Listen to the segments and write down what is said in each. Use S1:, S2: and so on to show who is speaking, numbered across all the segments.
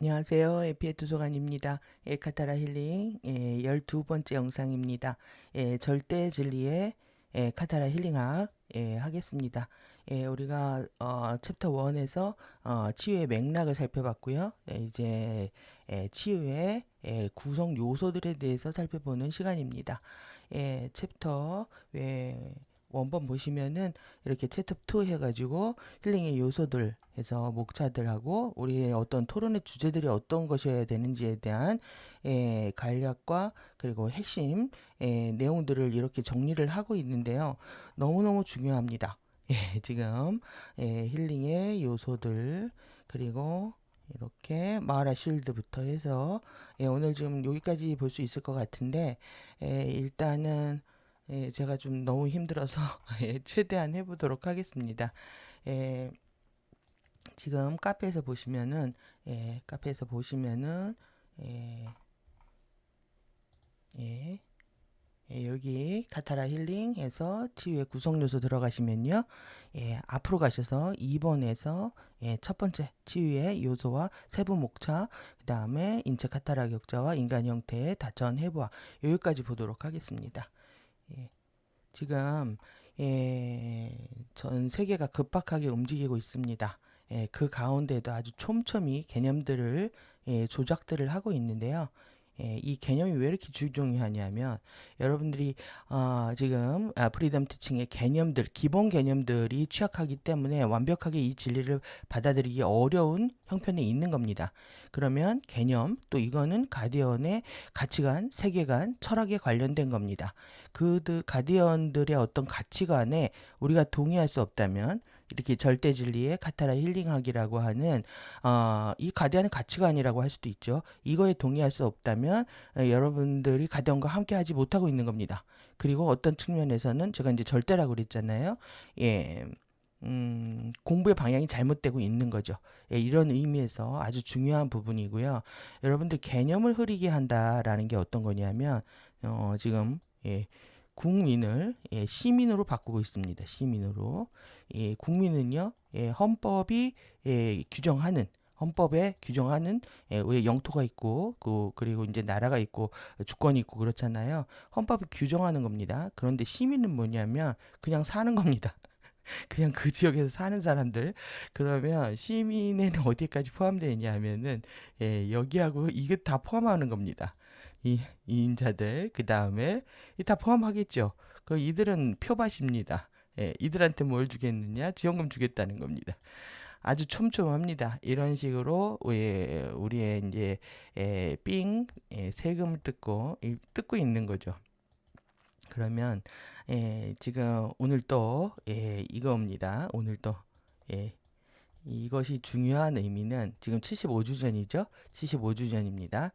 S1: 안녕하세요. 에피의 도서관입니다. 카타라 힐링 12번째 영상입니다. 절대 진리의 카타라 힐링학 하겠습니다. 우리가 챕터 1에서 치유의 맥락을 살펴봤고요. 이제 치유의 구성 요소들에 대해서 살펴보는 시간입니다. 챕터 원본 보시면은 이렇게 챕터 2 해가지고 힐링의 요소들 해서 목차들하고 우리의 어떤 토론의 주제들이 어떤 것이어야 되는지에 대한 간략과 그리고 핵심 내용들을 이렇게 정리를 하고 있는데요. 너무너무 중요합니다. 지금 힐링의 요소들 그리고 이렇게 마하라 쉴드부터 해서 오늘 지금 여기까지 볼 수 있을 것 같은데 일단은 제가 좀 너무 힘들어서 최대한 해보도록 하겠습니다. 예, 지금 카페에서 보시면은 예, 예, 여기 카타라 힐링 해서 치유의 구성 요소 들어가시면요. 앞으로 가셔서 2번에서 첫 번째 치유의 요소와 세부 목차, 그 다음에 인체 카타라 격자와 인간 형태의 다천 해부와 여기까지 보도록 하겠습니다. 지금 전 세계가 급박하게 움직이고 있습니다. 그 가운데에도 아주 촘촘히 개념들을 조작들을 하고 있는데요. 이 개념이 왜 이렇게 중요하냐면 여러분들이 지금 프리덤 티칭의 개념들, 기본 개념들이 취약하기 때문에 완벽하게 이 진리를 받아들이기 어려운 형편에 있는 겁니다. 그러면 개념, 또 이거는 가디언의 가치관, 세계관, 철학에 관련된 겁니다. 그 가디언들의 어떤 가치관에 우리가 동의할 수 없다면 이렇게 절대 진리의 카타라 힐링학이라고 하는 이 가디언의 가치관이라고 할 수도 있죠. 이거에 동의할 수 없다면 여러분들이 가디언과 함께 하지 못하고 있는 겁니다. 그리고 어떤 측면에서는 제가 이제 절대라고 그랬잖아요. 예. 공부의 방향이 잘못되고 있는 거죠. 이런 의미에서 아주 중요한 부분이고요. 여러분들 개념을 흐리게 한다라는 게 어떤 거냐면 지금 국민을 시민으로 바꾸고 있습니다. 시민으로. 국민은요, 헌법이 규정하는 헌법에 규정하는 왜 영토가 있고 그리고 이제 나라가 있고 주권이 있고 그렇잖아요. 헌법이 규정하는 겁니다. 그런데 시민은 뭐냐면 그냥 사는 겁니다. 그냥 그 지역에서 사는 사람들. 그러면 시민에는 어디까지 포함되어 하면은 여기하고 이게 다 포함하는 겁니다. 이 인자들 그 다음에 다 포함하겠죠. 그 이들은 표밭입니다. 이들한테 뭘 주겠느냐? 지원금 주겠다는 겁니다. 아주 촘촘합니다. 이런 식으로 우리의 이제 세금을 뜯고 있는 거죠. 그러면 지금 오늘 또 이거입니다. 오늘 또 이것이 중요한 의미는 지금 75주 전이죠. 75주 전입니다.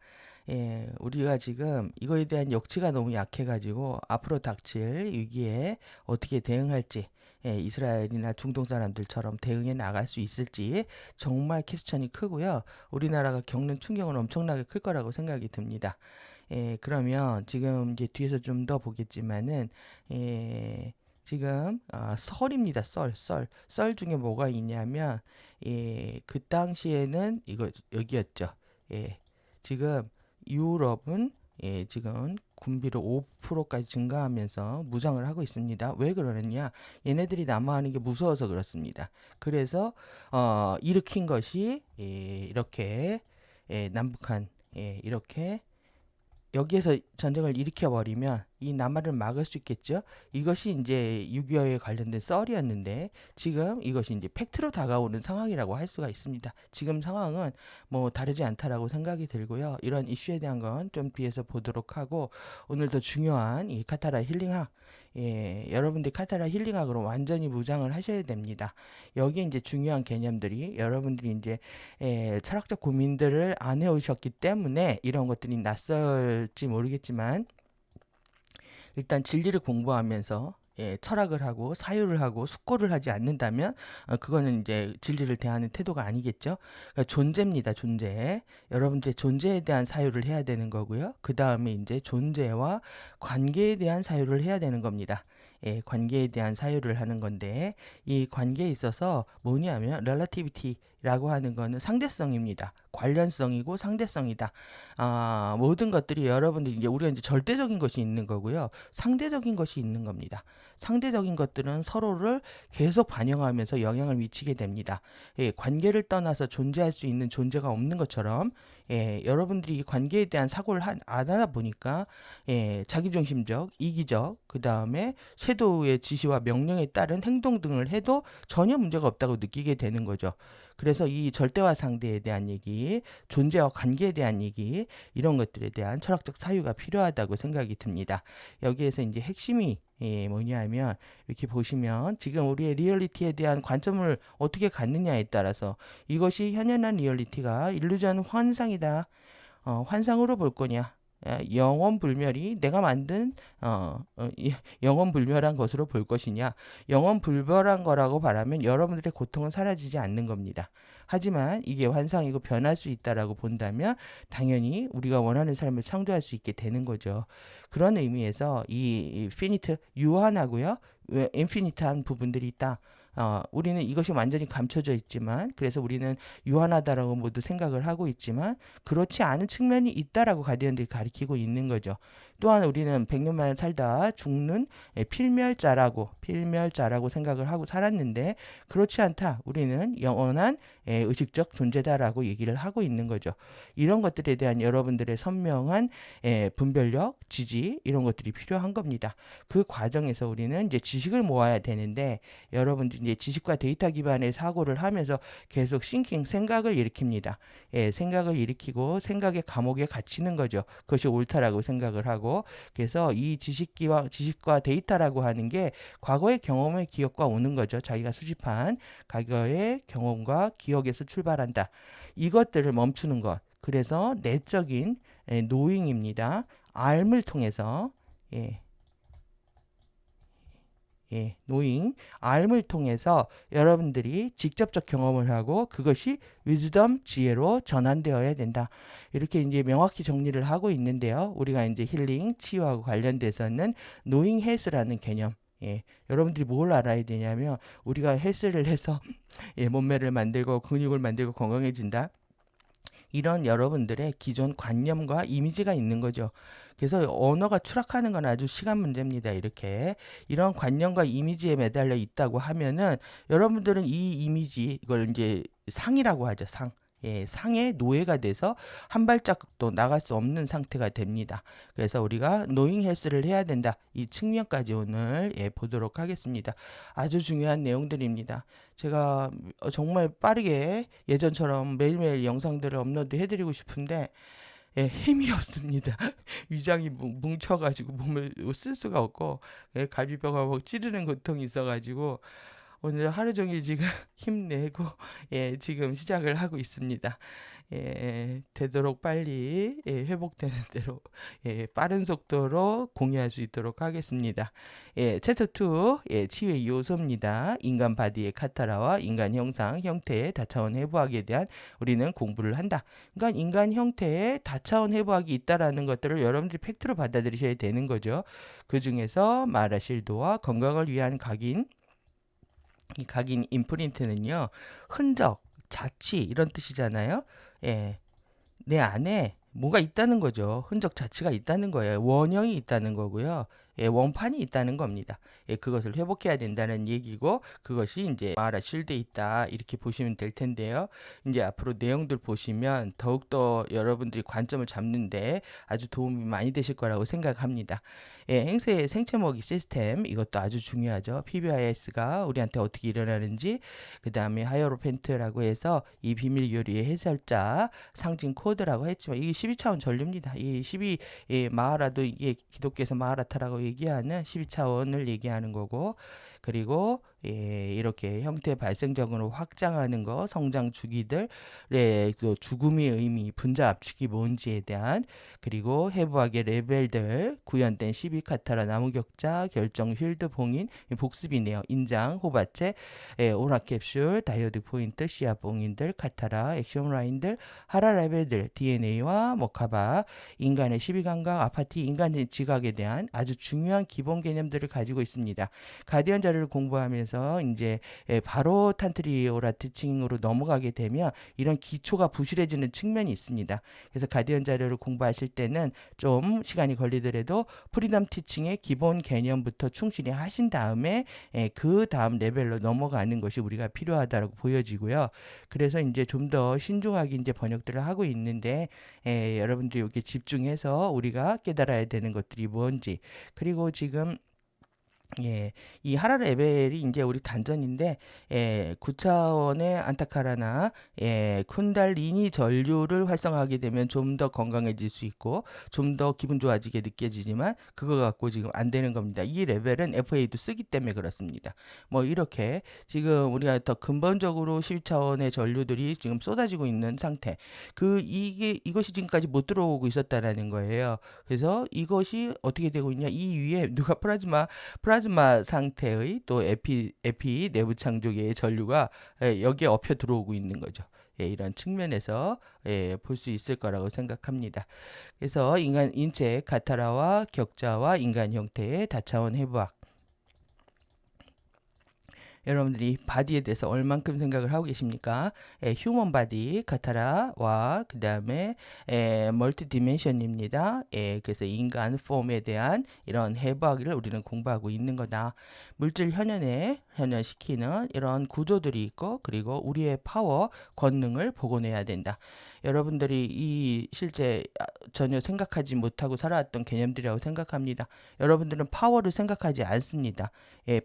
S1: 우리가 지금 이거에 대한 역치가 너무 약해가지고 앞으로 닥칠 위기에 어떻게 대응할지 이스라엘이나 중동 사람들처럼 대응해 나갈 수 있을지 정말 퀘스천이 크고요. 우리나라가 겪는 충격은 엄청나게 클 거라고 생각이 듭니다. 그러면 지금 이제 뒤에서 좀 더 보겠지만은 지금 썰입니다. 썰 중에 뭐가 있냐면 그 당시에는 이거 여기였죠. 지금 유럽은 지금 군비를 5%까지 증가하면서 무장을 하고 있습니다. 왜 그러느냐? 얘네들이 남하하는 게 무서워서 그렇습니다. 그래서 일으킨 것이 이렇게 남북한 이렇게 여기에서 전쟁을 일으켜 버리면 이 남한을 막을 수 있겠죠. 이것이 이제 6.25에 관련된 썰이었는데 지금 이것이 이제 팩트로 다가오는 상황이라고 할 수가 있습니다. 지금 상황은 뭐 다르지 않다라고 생각이 들고요. 이런 이슈에 대한 건 좀 뒤에서 보도록 하고 오늘 더 중요한 이 카타라 힐링학 여러분들 카타라 힐링학으로 완전히 무장을 하셔야 됩니다. 여기 이제 중요한 개념들이 여러분들이 이제 철학적 고민들을 안 해오셨기 때문에 이런 것들이 낯설지 모르겠지만 일단 진리를 공부하면서 철학을 하고 사유를 하고 숙고를 하지 않는다면 그거는 이제 진리를 대하는 태도가 아니겠죠. 그러니까 존재입니다. 존재. 여러분들의 존재에 대한 사유를 해야 되는 거고요. 그 다음에 이제 존재와 관계에 대한 사유를 해야 되는 겁니다. 관계에 대한 사유를 하는 건데 이 관계에 있어서 뭐냐면 relativity라고 라고 하는 거는 상대성입니다. 관련성이고 상대성이다. 모든 것들이 여러분들 이제 우리가 이제 절대적인 것이 있는 거고요. 상대적인 것이 있는 겁니다. 상대적인 것들은 서로를 계속 반영하면서 영향을 미치게 됩니다. 관계를 떠나서 존재할 수 있는 존재가 없는 것처럼 여러분들이 이 관계에 대한 사고를 안 하다 보니까 자기중심적, 이기적, 그 다음에 섀도우의 지시와 명령에 따른 행동 등을 해도 전혀 문제가 없다고 느끼게 되는 거죠. 그래서 이 절대와 상대에 대한 얘기, 존재와 관계에 대한 얘기, 이런 것들에 대한 철학적 사유가 필요하다고 생각이 듭니다. 여기에서 이제 핵심이 뭐냐면 이렇게 보시면 지금 우리의 리얼리티에 대한 관점을 어떻게 갖느냐에 따라서 이것이 현현한 리얼리티가 일루전 환상이다. 환상으로 볼 거냐? 영원불멸이 내가 만든 영원불멸한 것으로 볼 것이냐? 영원불멸한 거라고 말하면 여러분들의 고통은 사라지지 않는 겁니다. 하지만 이게 환상이고 변할 수 있다라고 본다면 당연히 우리가 원하는 삶을 창조할 수 있게 되는 거죠. 그런 의미에서 이 피니트 유한하고요, 인피니트한 부분들이 있다. 우리는 이것이 완전히 감춰져 있지만, 그래서 우리는 유한하다라고 모두 생각을 하고 있지만 그렇지 않은 측면이 있다라고 가디언들이 가리키고 있는 거죠. 또한 우리는 100년만 살다 죽는 필멸자라고 생각을 하고 살았는데 그렇지 않다. 우리는 영원한 의식적 존재다라고 얘기를 하고 있는 거죠. 이런 것들에 대한 여러분들의 선명한 분별력, 지지, 이런 것들이 필요한 겁니다. 그 과정에서 우리는 이제 지식을 모아야 되는데 여러분들 이제 지식과 데이터 기반의 사고를 하면서 계속 싱킹, 생각을 일으킵니다. 생각을 일으키고 생각의 감옥에 갇히는 거죠. 그것이 옳다라고 생각을 하고, 그래서 이 지식과 데이터라고 하는 게 과거의 경험의 기억과 오는 거죠. 자기가 수집한 과거의 경험과 기억에서 출발한다. 이것들을 멈추는 것. 그래서 내적인 노잉입니다. 알을 통해서 노잉, 알을 통해서 여러분들이 직접적 경험을 하고 그것이 위즈덤, 지혜로 전환되어야 된다. 이렇게 이제 명확히 정리를 하고 있는데요. 우리가 이제 힐링, 치유하고 관련돼서는 노잉 헬스라는 개념. 여러분들이 뭘 알아야 되냐면 우리가 헬스를 해서 몸매를 만들고 근육을 만들고 건강해진다. 이런 여러분들의 기존 관념과 이미지가 있는 거죠. 그래서 언어가 추락하는 건 아주 시간 문제입니다. 이렇게 이런 관념과 이미지에 매달려 있다고 하면은 여러분들은 이 이미지, 이걸 이제 상이라고 하죠. 상. 상의 노예가 돼서 한 발짝도 나갈 수 없는 상태가 됩니다. 그래서 우리가 노잉 헬스를 해야 된다. 이 측면까지 오늘 보도록 하겠습니다. 아주 중요한 내용들입니다. 제가 정말 빠르게 예전처럼 매일매일 영상들을 업로드 해드리고 싶은데 힘이 없습니다. 위장이 뭉쳐가지고 몸을 쓸 수가 없고 갈비뼈가 막 찌르는 고통이 있어가지고 오늘 하루 종일 지금 힘내고 지금 시작을 하고 있습니다. 되도록 빨리 회복되는 대로 빠른 속도로 공유할 수 있도록 하겠습니다. 챕터 2 치유의 요소입니다. 인간 바디의 카타라와 인간 형상, 형태의 다차원 해부학에 대한 우리는 공부를 한다. 그러니까 인간 형태의 다차원 해부학이 있다라는 것들을 여러분들이 팩트로 받아들이셔야 되는 거죠. 그 중에서 마라실드와 건강을 위한 각인, 이 각인 임프린트는요, 흔적, 자취 이런 뜻이잖아요. 내 안에 뭐가 있다는 거죠. 흔적 자체가 있다는 거예요. 원형이 있다는 거고요. 원판이 있다는 겁니다. 그것을 회복해야 된다는 얘기고 그것이 이제 마라 실드에 있다 이렇게 보시면 될 텐데요. 이제 앞으로 내용들 보시면 더욱더 여러분들이 관점을 잡는데 아주 도움이 많이 되실 거라고 생각합니다. 행세의 생체모기 시스템, 이것도 아주 중요하죠. PBIS가 우리한테 어떻게 일어나는지, 그 다음에 하이어로펜트라고 해서 이 비밀 요리의 해설자, 상징 코드라고 했지만 이게 12차원 전류입니다. 이 12 마하라도 이게 기독교에서 마하라타라고 얘기하는 12차원을 얘기하는 거고, 그리고 이렇게 형태 발생적으로 확장하는 거, 성장 주기들의 또 죽음의 의미, 분자 압축이 뭔지에 대한, 그리고 해부학의 레벨들, 구현된 12카타라 나무격자, 결정 쉴드 봉인, 복습이네요. 인장, 호바체, 오라 캡슐, 다이오드 포인트, 시야 봉인들, 카타라, 액션 라인들, 하라 레벨들, DNA와 모카바, 인간의 12감각, 아파티, 인간의 지각에 대한 아주 중요한 기본 개념들을 가지고 있습니다. 가디언 자료를 공부하면서 과정에서 이제 바로 탄트리오라 티칭으로 넘어가게 되면 이런 기초가 부실해지는 측면이 있습니다. 그래서 가디언 자료를 공부하실 때는 좀 시간이 걸리더라도 프리덤 티칭의 기본 개념부터 충실히 하신 다음에 그 다음 레벨로 넘어가는 것이 우리가 필요하다고 보여지고요. 그래서 이제 좀 더 신중하게 이제 번역들을 하고 있는데 여러분들이 여기 집중해서 우리가 깨달아야 되는 것들이 뭔지, 그리고 지금 이 하라르 에벨이 이제 우리 단전인데, 9차원의 안타카라나, 쿤달리니 전류를 활성화하게 되면 좀 더 건강해질 수 있고, 좀 더 기분 좋아지게 느껴지지만, 그거 갖고 지금 안 되는 겁니다. 이 레벨은 FA도 쓰기 때문에 그렇습니다. 뭐, 이렇게 지금 우리가 더 근본적으로 12차원의 전류들이 지금 쏟아지고 있는 상태. 이것이 지금까지 못 들어오고 있었다라는 거예요. 그래서 이것이 어떻게 되고 있냐? 이 위에 누가 플라즈마 상태의 또 에피 내부 창조계의 전류가 여기에 엎혀 들어오고 있는 거죠. 이런 측면에서 볼 수 있을 거라고 생각합니다. 그래서 인체 카타라와 격자와 인간 형태의 다차원 해부학, 여러분들이 바디에 대해서 얼만큼 생각을 하고 계십니까? 휴먼 바디 카타라와 그 다음에 멀티 디멘션입니다. 그래서 인간 폼에 대한 이런 해부학을 우리는 공부하고 있는 거다. 물질 현현에 현현시키는 이런 구조들이 있고, 그리고 우리의 파워, 권능을 복원해야 된다. 여러분들이 이 실제 전혀 생각하지 못하고 살아왔던 개념들이라고 생각합니다. 여러분들은 파워를 생각하지 않습니다.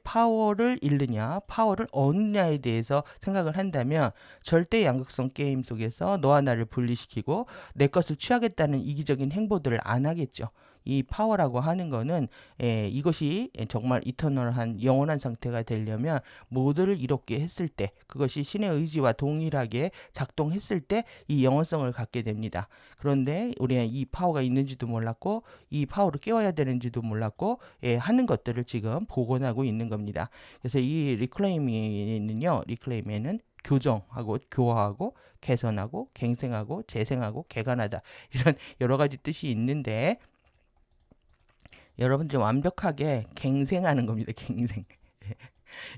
S1: 파워를 잃느냐, 파워를 얻느냐에 대해서 생각을 한다면 절대 양극성 게임 속에서 너와 나를 분리시키고 내 것을 취하겠다는 이기적인 행보들을 안 하겠죠. 이 파워라고 하는 거는 이것이 정말 이터널한 영원한 상태가 되려면 모두를 이롭게 했을 때, 그것이 신의 의지와 동일하게 작동했을 때 이 영원성을 갖게 됩니다. 그런데 우리가 이 파워가 있는지도 몰랐고, 이 파워를 깨워야 되는지도 몰랐고, 하는 것들을 지금 복원하고 있는 겁니다. 그래서 이 리클레임에는 교정하고 교화하고 개선하고 갱생하고 재생하고 개간하다, 이런 여러 가지 뜻이 있는데, 여러분들이 완벽하게 갱생하는 겁니다. 갱생.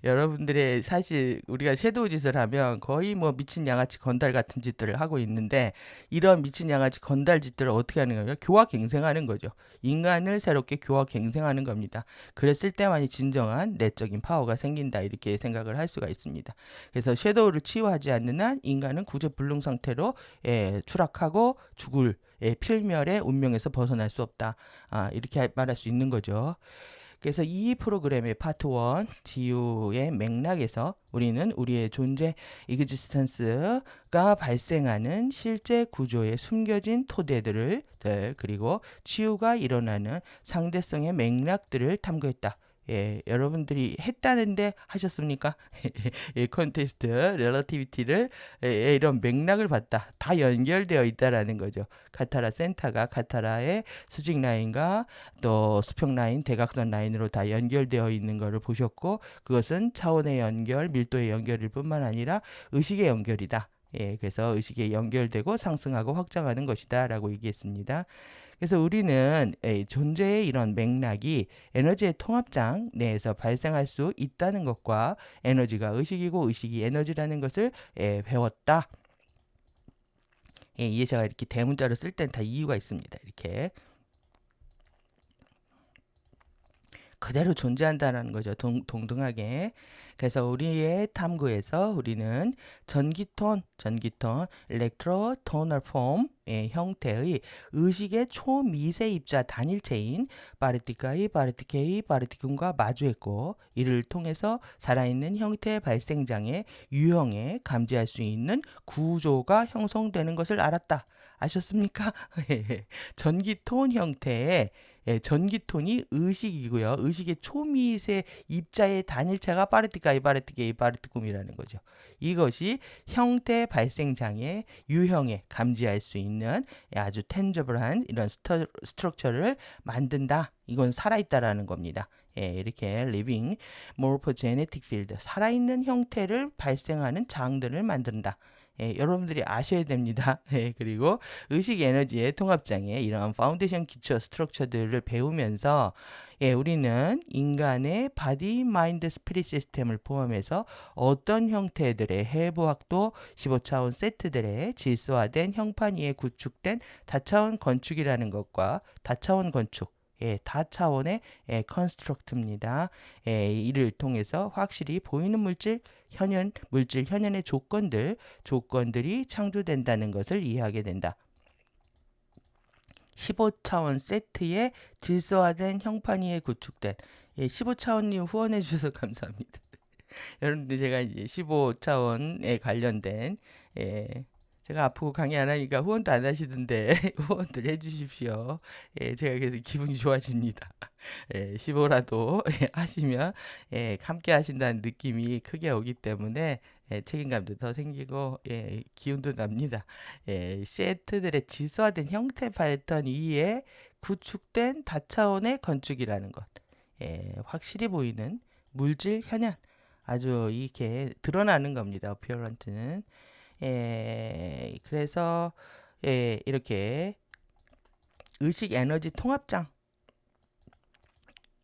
S1: 여러분들의 사실 우리가 섀도우 짓을 하면 거의 뭐 미친 양아치 건달 같은 짓들을 하고 있는데, 이런 미친 양아치 건달 짓들을 어떻게 하는 거예요? 교화 갱생하는 거죠. 인간을 새롭게 교화 갱생하는 겁니다. 그랬을 때만이 진정한 내적인 파워가 생긴다, 이렇게 생각을 할 수가 있습니다. 그래서 섀도우를 치유하지 않는 한 인간은 구제불능 상태로 추락하고 죽을 필멸의 운명에서 벗어날 수 없다. 이렇게 말할 수 있는 거죠. 그래서 이 프로그램의 파트 1 지유의 맥락에서 우리는 우리의 존재 이그지스턴스가 발생하는 실제 구조에 숨겨진 토대들을, 그리고 치유가 일어나는 상대성의 맥락들을 탐구했다. 여러분들이 했다는데 하셨습니까? 콘테스트, 렐러티비티를 이런 맥락을 봤다. 다 연결되어 있다라는 거죠. 카타라 센터가 카타라의 수직 라인과 또 수평 라인, 대각선 라인으로 다 연결되어 있는 것을 보셨고, 그것은 차원의 연결, 밀도의 연결일 뿐만 아니라 의식의 연결이다. 그래서 의식이 연결되고 상승하고 확장하는 것이다 라고 얘기했습니다. 그래서 우리는 존재의 이런 맥락이 에너지의 통합장 내에서 발생할 수 있다는 것과, 에너지가 의식이고 의식이 에너지라는 것을 배웠다. 이 제가 이렇게 대문자로 쓸 땐 다 이유가 있습니다. 이렇게 그대로 존재한다는 거죠. 동등하게. 그래서 우리의 탐구에서 우리는 전기톤, 일렉트로 토널 폼의 형태의 의식의 초미세 입자 단일체인 바르티카이, 바르티케이, 바르티쿰과 마주했고, 이를 통해서 살아있는 형태의 발생장의 유형에 감지할 수 있는 구조가 형성되는 것을 알았다. 아셨습니까? 전기톤 형태의 전기톤이 의식이고요. 의식의 초미세 입자의 단일체가 파르티카이, 바르티케이, 바르티쿰이라는 거죠. 이것이 형태 발생장의 유형에 감지할 수 있는 아주 텐저블한 이런 스트럭처를 만든다. 이건 살아있다라는 겁니다. 이렇게 living morphogenetic field, 살아있는 형태를 발생하는 장들을 만든다. 여러분들이 아셔야 됩니다. 그리고 의식 에너지의 통합장애 이러한 파운데이션 기초 스트럭처들을 배우면서 우리는 인간의 바디, 마인드, 스피릿 시스템을 포함해서 어떤 형태들의 해부학도 15차원 세트들의 질서화된 형판 위에 구축된 다차원 건축이라는 것과 다차원 건축 다차원의 컨스트럭트입니다. 이를 통해서 확실히 보이는 물질 현현의 조건들이 창조된다는 것을 이해하게 된다. 15차원 세트의 질서화된 형판 위에 구축된 15차원님 후원해 주셔서 감사합니다. 여러분들 제가 이제 15차원에 관련된 제가 아프고 강의 안 하니까 후원도 안 하시던데 후원들 해주십시오. 제가 그래서 기분이 좋아집니다. 15라도 하시면 함께 하신다는 느낌이 크게 오기 때문에 책임감도 더 생기고 기운도 납니다. 세트들의 질서화된 형태 패턴 위에 구축된 다차원의 건축이라는 것. 확실히 보이는 물질 현현. 아주 이렇게 드러나는 겁니다. 어피어런트는. 그래서 이렇게 의식 에너지 통합장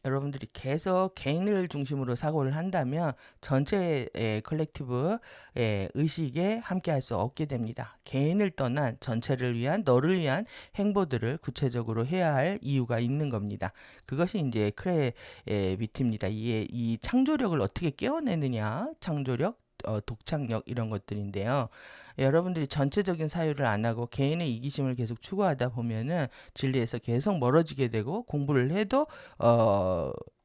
S1: 여러분들이 계속 개인을 중심으로 사고를 한다면 전체 컬렉티브 의식에 함께 할 수 없게 됩니다. 개인을 떠난 전체를 위한 너를 위한 행보들을 구체적으로 해야 할 이유가 있는 겁니다. 그것이 이제 크레비티입니다. 이 창조력을 어떻게 깨워내느냐, 창조력, 독창력 이런 것들인데요. 여러분들이 전체적인 사유를 안 하고 개인의 이기심을 계속 추구하다 보면은 진리에서 계속 멀어지게 되고 공부를 해도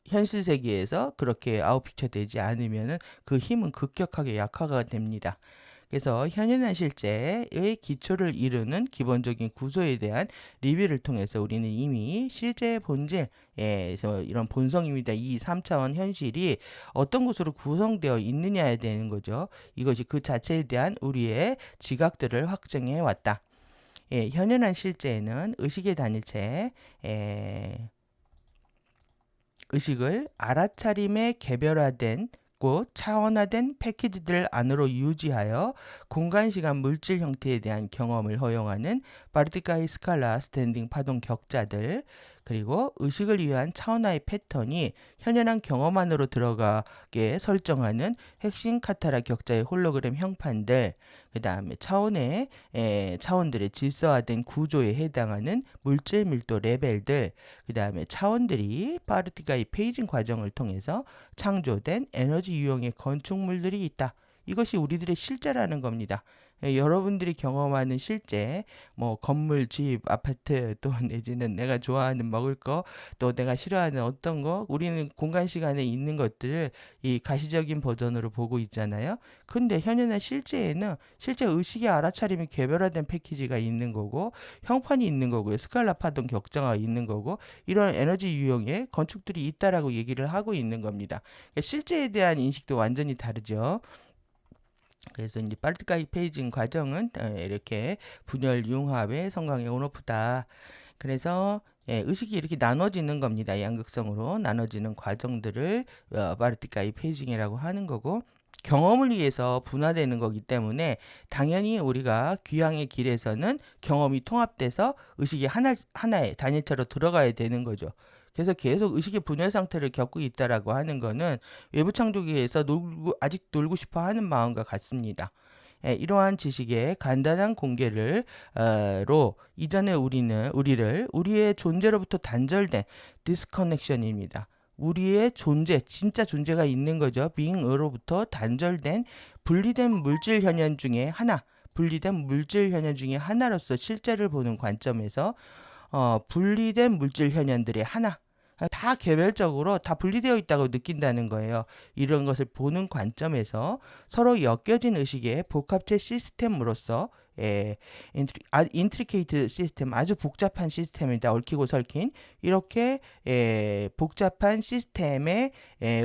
S1: 현실 세계에서 그렇게 아웃픽처 되지 않으면은 그 힘은 급격하게 약화가 됩니다. 그래서 현현한 실제의 기초를 이루는 기본적인 구조에 대한 리뷰를 통해서 우리는 이미 실제의 본질, 이런 본성입니다. 이 3차원 현실이 어떤 것으로 구성되어 있느냐에 대한 거죠. 이것이 그 자체에 대한 우리의 지각들을 확정해 왔다. 현현한 실제에는 의식의 단일체, 의식을 알아차림에 개별화된 차원화된 패키지들 안으로 유지하여 공간시간 물질 형태에 대한 경험을 허용하는 바르티카이 스칼라 스탠딩 파동 격자들 그리고 의식을 위한 차원화의 패턴이 현현한 경험 안으로 들어가게 설정하는 핵심 카타라 격자의 홀로그램 형판들 그 다음에 차원들의 질서화된 구조에 해당하는 물질 밀도 레벨들 그 다음에 차원들이 파르티카의 페이징 과정을 통해서 창조된 에너지 유형의 건축물들이 있다. 이것이 우리들의 실제라는 겁니다. 여러분들이 경험하는 실제, 뭐 건물, 집, 아파트, 또 내지는 내가 좋아하는 먹을 거, 또 내가 싫어하는 어떤 거, 우리는 공간 시간에 있는 것들을 이 가시적인 버전으로 보고 있잖아요. 근데 현현의 실제에는 실제 의식의 알아차림이 개별화된 패키지가 있는 거고, 형판이 있는 거고요. 스칼라 파동 격정화가 있는 거고, 이런 에너지 유형의 건축들이 있다라고 얘기를 하고 있는 겁니다. 그러니까 실제에 대한 인식도 완전히 다르죠. 그래서 이제 파르티카이 페이징 과정은 이렇게 분열 융합의 성광의 온오프다. 그래서 의식이 이렇게 나눠지는 겁니다. 양극성으로 나눠지는 과정들을 파르티카이 페이징이라고 하는 거고 경험을 위해서 분화되는 거기 때문에 당연히 우리가 귀향의 길에서는 경험이 통합돼서 의식이 하나의 단일체로 들어가야 되는 거죠. 그래서 계속 의식의 분열 상태를 겪고 있다라고 하는 거는 외부 창조기에서 아직 놀고 싶어 하는 마음과 같습니다. 이러한 지식의 간단한 공개를 로 이전에 우리를 우리의 존재로부터 단절된 디스커넥션입니다. 우리의 존재, 진짜 존재가 있는 거죠. being으로부터 단절된 분리된 물질 현현 중에 하나로서 실제를 보는 관점에서 분리된 물질 현현들의 하나, 다 개별적으로 다 분리되어 있다고 느낀다는 거예요. 이런 것을 보는 관점에서 서로 엮여진 의식의 복합체 시스템으로서 인트리케이트 시스템, 아주 복잡한 시스템입니다. 얽히고 설킨 이렇게 복잡한 시스템의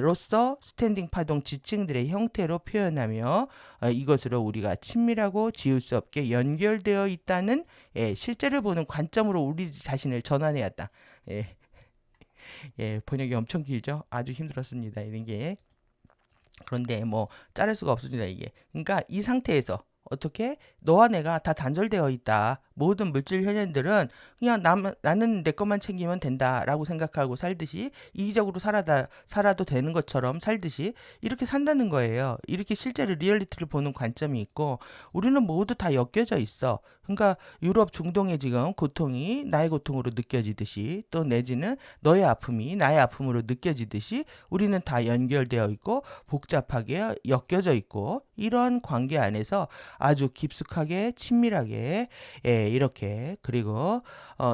S1: 로서 스탠딩 파동 지층들의 형태로 표현하며 이것으로 우리가 친밀하고 지울 수 없게 연결되어 있다는 실제를 보는 관점으로 우리 자신을 전환해야 한다. 번역이 엄청 길죠. 아주 힘들었습니다. 이런 게. 그런데 뭐 자를 수가 없습니다. 이게. 그러니까 이 상태에서 어떻게? 너와 내가 다 단절되어 있다. 모든 물질 현현들은 그냥 나는 내 것만 챙기면 된다라고 생각하고 살듯이 이기적으로 살아도 되는 것처럼 살듯이 이렇게 산다는 거예요. 이렇게 실제로 리얼리티를 보는 관점이 있고 우리는 모두 다 엮여져 있어. 그러니까 유럽 중동의 지금 고통이 나의 고통으로 느껴지듯이 또 내지는 너의 아픔이 나의 아픔으로 느껴지듯이 우리는 다 연결되어 있고 복잡하게 엮여져 있고 이런 관계 안에서 아주 깊숙하게 친밀하게 이렇게 그리고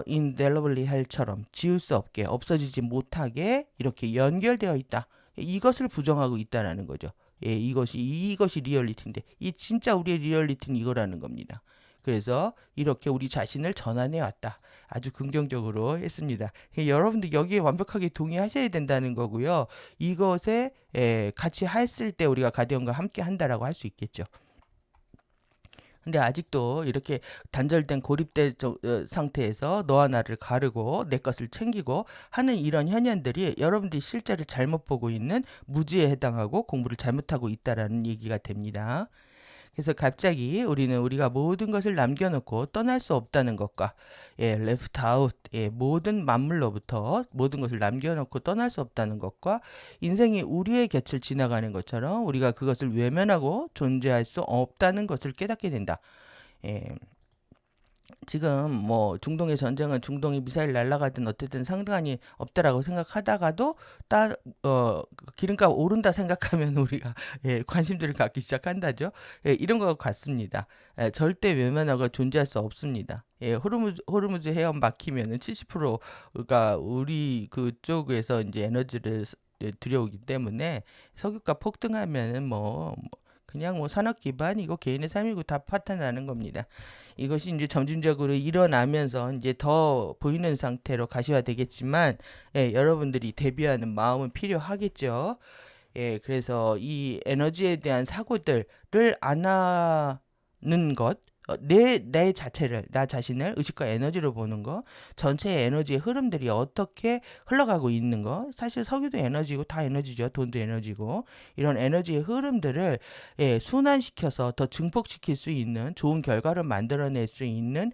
S1: indelibly 할처럼 지울 수 없게 없어지지 못하게 이렇게 연결되어 있다. 이것을 부정하고 있다라는 거죠. 이것이 리얼리티인데 이 진짜 우리의 리얼리티는 이거라는 겁니다. 그래서 이렇게 우리 자신을 전환해 왔다. 아주 긍정적으로 했습니다. 여러분들 여기에 완벽하게 동의하셔야 된다는 거고요. 이것에 같이 했을 때 우리가 가디언과 함께 한다라고 할 수 있겠죠. 근데 아직도 이렇게 단절된 고립된 상태에서 너와 나를 가르고 내 것을 챙기고 하는 이런 현현들이 여러분들이 실제를 잘못 보고 있는 무지에 해당하고 공부를 잘못하고 있다라는 얘기가 됩니다. 그래서 갑자기 우리가 모든 것을 남겨놓고 떠날 수 없다는 것과 left out, 모든 만물로부터 모든 것을 남겨놓고 떠날 수 없다는 것과 인생이 우리의 곁을 지나가는 것처럼 우리가 그것을 외면하고 존재할 수 없다는 것을 깨닫게 된다. 예, 지금 뭐 중동의 전쟁은 중동이 미사일 날아가든 어쨌든 상관이 없다라고 생각하다가도 기름값 오른다 생각하면 우리가 관심들을 갖기 시작한다죠. 이런 것 같습니다. 절대 외면하고 존재할 수 없습니다. 호르무즈 해협 막히면은 70%가 우리 그쪽에서 이제 에너지를 들여오기 때문에 석유가 폭등하면은 그냥 산업 기반이고 개인의 삶이고 다 파탄나는 겁니다. 이것이 이제 점진적으로 일어나면서 이제 더 보이는 상태로 가시화 되겠지만 여러분들이 대비하는 마음은 필요하겠죠. 그래서 이 에너지에 대한 사고들을 안 하는 것, 내 자체를, 나 자신을 의식과 에너지로 보는 거, 전체의 에너지의 흐름들이 어떻게 흘러가고 있는 거, 사실 석유도 에너지고 다 에너지죠. 돈도 에너지고, 이런 에너지의 흐름들을 순환시켜서 더 증폭시킬 수 있는 좋은 결과를 만들어낼 수 있는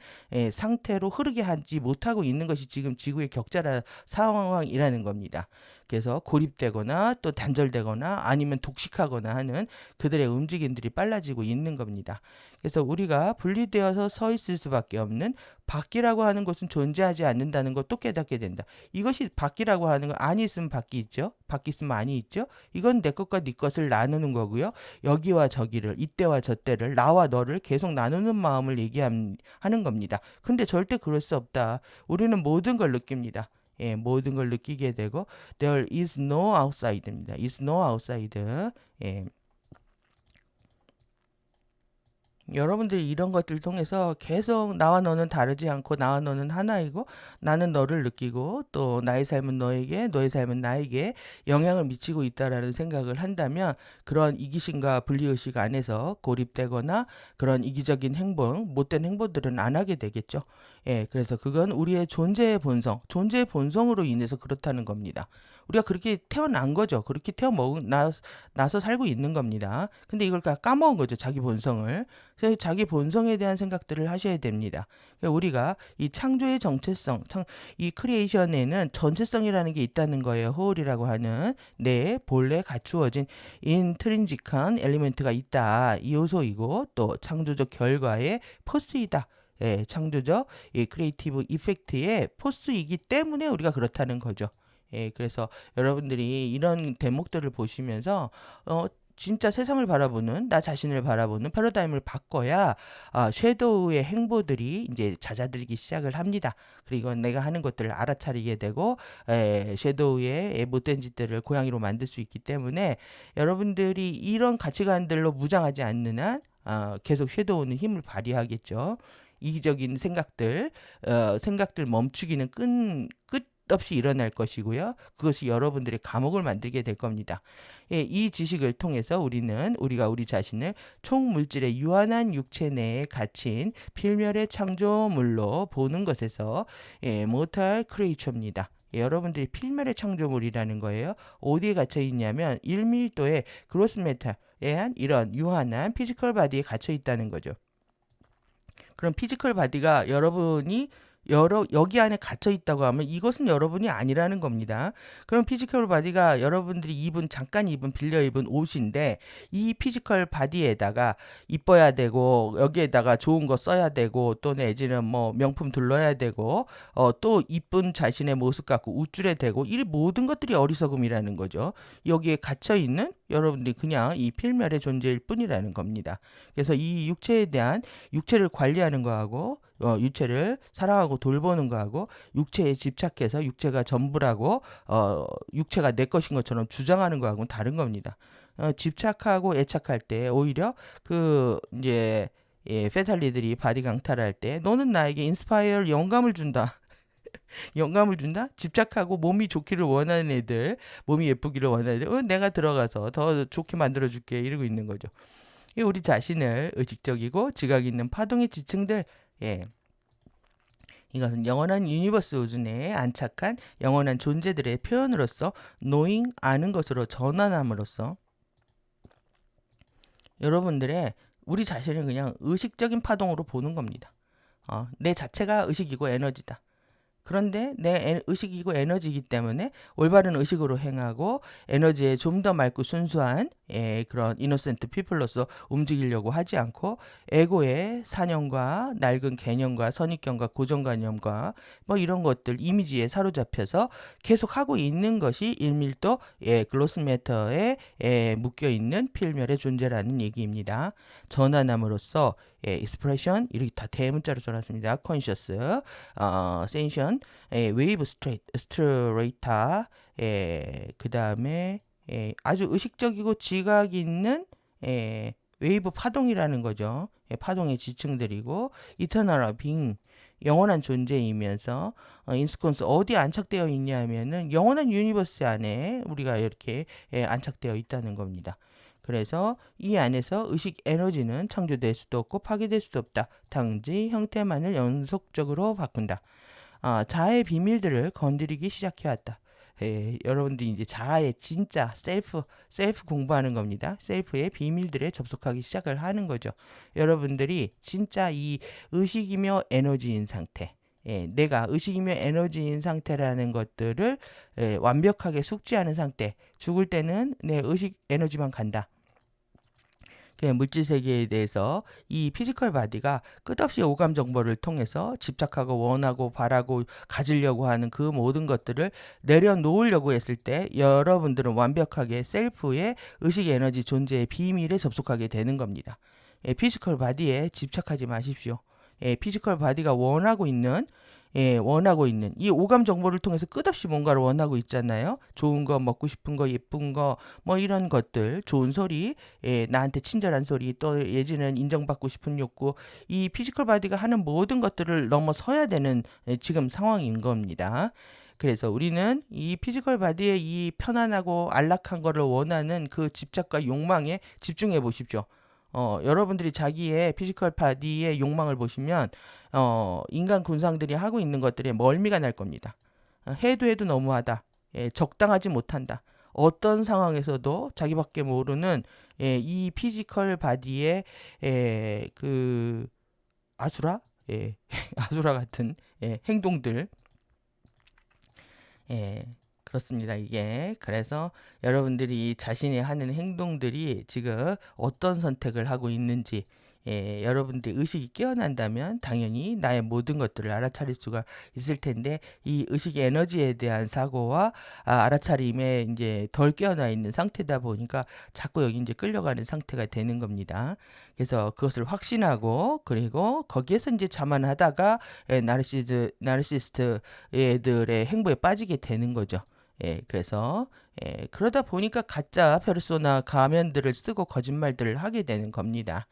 S1: 상태로 흐르게 하지 못하고 있는 것이 지금 지구의 격자라 상황이라는 겁니다. 그래서 고립되거나 또 단절되거나 아니면 독식하거나 하는 그들의 움직임들이 빨라지고 있는 겁니다. 그래서 우리가 분리되어서 서 있을 수밖에 없는 밖이라고 하는 것은 존재하지 않는다는 것도 깨닫게 된다. 이것이 밖이라고 하는 건 안이 있으면 밖이 있죠. 밖이 있으면 안이 있죠. 이건 내 것과 네 것을 나누는 거고요. 여기와 저기를, 이때와 저때를, 나와 너를 계속 나누는 마음을 얘기하는 겁니다. 근데 절대 그럴 수 없다. 우리는 모든 걸 느낍니다. 모든 걸 느끼게 되고 there is no outside입니다. is no outside. 여러분들이 이런 것들 통해서 계속 나와 너는 다르지 않고 나와 너는 하나이고 나는 너를 느끼고 또 나의 삶은 너에게 너의 삶은 나에게 영향을 미치고 있다라는 생각을 한다면 그런 이기심과 분리의식 안에서 고립되거나 그런 이기적인 행동, 못된 행보들은 안 하게 되겠죠. 그래서 그건 우리의 존재의 본성으로 인해서 그렇다는 겁니다. 우리가 그렇게 태어난 거죠. 그렇게 나서 살고 있는 겁니다. 근데 이걸 까먹은 거죠. 자기 본성을. 그래서 자기 본성에 대한 생각들을 하셔야 됩니다. 우리가 이 창조의 정체성, 이 크리에이션에는 전체성이라는 게 있다는 거예요. 호울이라고 하는 내 본래 갖추어진 인트린직한 엘리멘트가 있다. 이 요소이고 또 창조적 결과의 포스이다. 창조적 이 크리에이티브 이펙트의 포스이기 때문에 우리가 그렇다는 거죠. 그래서 여러분들이 이런 대목들을 보시면서 진짜 세상을 바라보는 나 자신을 바라보는 패러다임을 바꿔야 섀도우의 행보들이 이제 잦아들기 시작을 합니다. 그리고 내가 하는 것들을 알아차리게 되고 섀도우의 못된 짓들을 고양이로 만들 수 있기 때문에 여러분들이 이런 가치관들로 무장하지 않는 한 계속 섀도우는 힘을 발휘하겠죠. 이기적인 생각들 멈추기는 끝없이 일어날 것이고요. 그것이 여러분들의 감옥을 만들게 될 겁니다. 이 지식을 통해서 우리가 우리 자신을 총물질의 유한한 육체 내에 갇힌 필멸의 창조물로 보는 것에서 모탈 크리에이처입니다. 여러분들이 필멸의 창조물이라는 거예요. 어디에 갇혀 있냐면 1밀도의 그로스 메탈 이런 유한한 피지컬 바디에 갇혀 있다는 거죠. 그럼 피지컬 바디가 여러분이 여기 안에 갇혀 있다고 하면 이것은 여러분이 아니라는 겁니다. 그럼 피지컬 바디가 여러분들이 잠깐 입은 빌려 입은 옷인데, 이 피지컬 바디에다가 이뻐야 되고, 여기에다가 좋은 거 써야 되고, 또 내지는 뭐 명품 둘러야 되고, 또 이쁜 자신의 모습 갖고 우쭐해 대고, 이 모든 것들이 어리석음이라는 거죠. 여기에 갇혀 있는 여러분들이 그냥 이 필멸의 존재일 뿐이라는 겁니다. 그래서 이 육체를 관리하는 거하고, 육체를 사랑하고 돌보는 거하고, 육체에 집착해서 육체가 전부라고 육체가 내 것인 것처럼 주장하는 거하고는 다른 겁니다. 집착하고 애착할 때 오히려 이제 페탈리들이 바디 강탈할 때 너는 나에게 인스파이어 영감을 준다. 영감을 준다? 집착하고 몸이 좋기를 원하는 애들, 몸이 예쁘기를 원하는 애들, 내가 들어가서 더 좋게 만들어줄게 이러고 있는 거죠. 우리 자신을 의식적이고 지각 있는 파동의 지층들, 이것은 영원한 유니버스 우주내에 안착한 영원한 존재들의 표현으로서 knowing, 아는 것으로 전환함으로써 여러분들의 우리 자신을 그냥 의식적인 파동으로 보는 겁니다. 내 자체가 의식이고 에너지다. 그런데 내 의식이고 에너지이기 때문에 올바른 의식으로 행하고 에너지에 좀 더 맑고 순수한 그런 이노센트 피플로서 움직이려고 하지 않고 에고의 사념과 낡은 개념과 선입견과 고정관념과 뭐 이런 것들 이미지에 사로잡혀서 계속 하고 있는 것이 일밀도 글로스 매터에 묶여있는 필멸의 존재라는 얘기입니다. 전환함으로써 expression 이렇게 다 대문자로 써놨습니다. conscious, sensation, wave straighter, 그 다음에 아주 의식적이고 지각 있는 웨이브 파동이라는 거죠. 파동의 지층들이고 eternal being, 영원한 존재이면서 인스콘스 어디에 안착되어 있냐 하면은 영원한 유니버스 안에 우리가 이렇게 안착되어 있다는 겁니다. 그래서 이 안에서 의식 에너지는 창조될 수도 없고 파괴될 수도 없다. 단지 형태만을 연속적으로 바꾼다. 자아의 비밀들을 건드리기 시작해왔다. 여러분들이 이제 자아의 진짜 셀프 공부하는 겁니다. 셀프의 비밀들에 접속하기 시작을 하는 거죠. 여러분들이 진짜 이 의식이며 에너지인 상태, 내가 의식이며 에너지인 상태라는 것들을 완벽하게 숙지하는 상태, 죽을 때는 내 의식 에너지만 간다. 물질 세계에 대해서 이 피지컬 바디가 끝없이 오감 정보를 통해서 집착하고 원하고 바라고 가지려고 하는 그 모든 것들을 내려놓으려고 했을 때 여러분들은 완벽하게 셀프의 의식 에너지 존재의 비밀에 접속하게 되는 겁니다. 피지컬 바디에 집착하지 마십시오. 피지컬 바디가 원하고 있는 이 오감 정보를 통해서 끝없이 뭔가를 원하고 있잖아요. 좋은 거, 먹고 싶은 거, 예쁜 거, 뭐 이런 것들, 좋은 소리, 나한테 친절한 소리, 또 예지는 인정받고 싶은 욕구, 이 피지컬 바디가 하는 모든 것들을 넘어서야 되는 지금 상황인 겁니다. 그래서 우리는 이 피지컬 바디의 이 편안하고 안락한 거를 원하는 그 집착과 욕망에 집중해 보십시오. 여러분들이 자기의 피지컬 바디의 욕망을 보시면 인간 군상들이 하고 있는 것들에 멀미가 날 겁니다. 해도 너무하다. 적당하지 못한다. 어떤 상황에서도 자기밖에 모르는 이 피지컬 바디의 그 아수라? 아수라 같은 행동들. 그렇습니다. 이게 그래서 여러분들이 자신이 하는 행동들이 지금 어떤 선택을 하고 있는지 여러분들의 의식이 깨어난다면 당연히 나의 모든 것들을 알아차릴 수가 있을 텐데 이 의식 에너지에 대한 사고와 알아차림에 이제 덜 깨어나 있는 상태다 보니까 자꾸 여기 이제 끌려가는 상태가 되는 겁니다. 그래서 그것을 확신하고 그리고 거기에서 이제 자만하다가 나르시스트 애들의 행보에 빠지게 되는 거죠. 그래서 그러다 보니까 가짜 페르소나 가면들을 쓰고 거짓말들을 하게 되는 겁니다.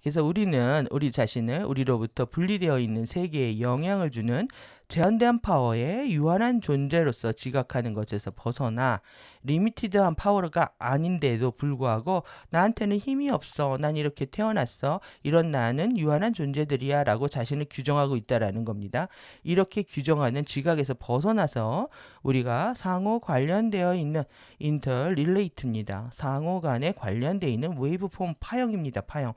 S1: 그래서 우리는 우리 자신을 우리로부터 분리되어 있는 세계에 영향을 주는 제한된 파워의 유한한 존재로서 지각하는 것에서 벗어나 리미티드한 파워가 아닌데도 불구하고 나한테는 힘이 없어. 난 이렇게 태어났어. 이런 나는 유한한 존재들이야 라고 자신을 규정하고 있다라는 겁니다. 이렇게 규정하는 지각에서 벗어나서 우리가 상호 관련되어 있는 인터릴레이트입니다. 상호 간에 관련되어 있는 웨이브폼 파형입니다. 파형.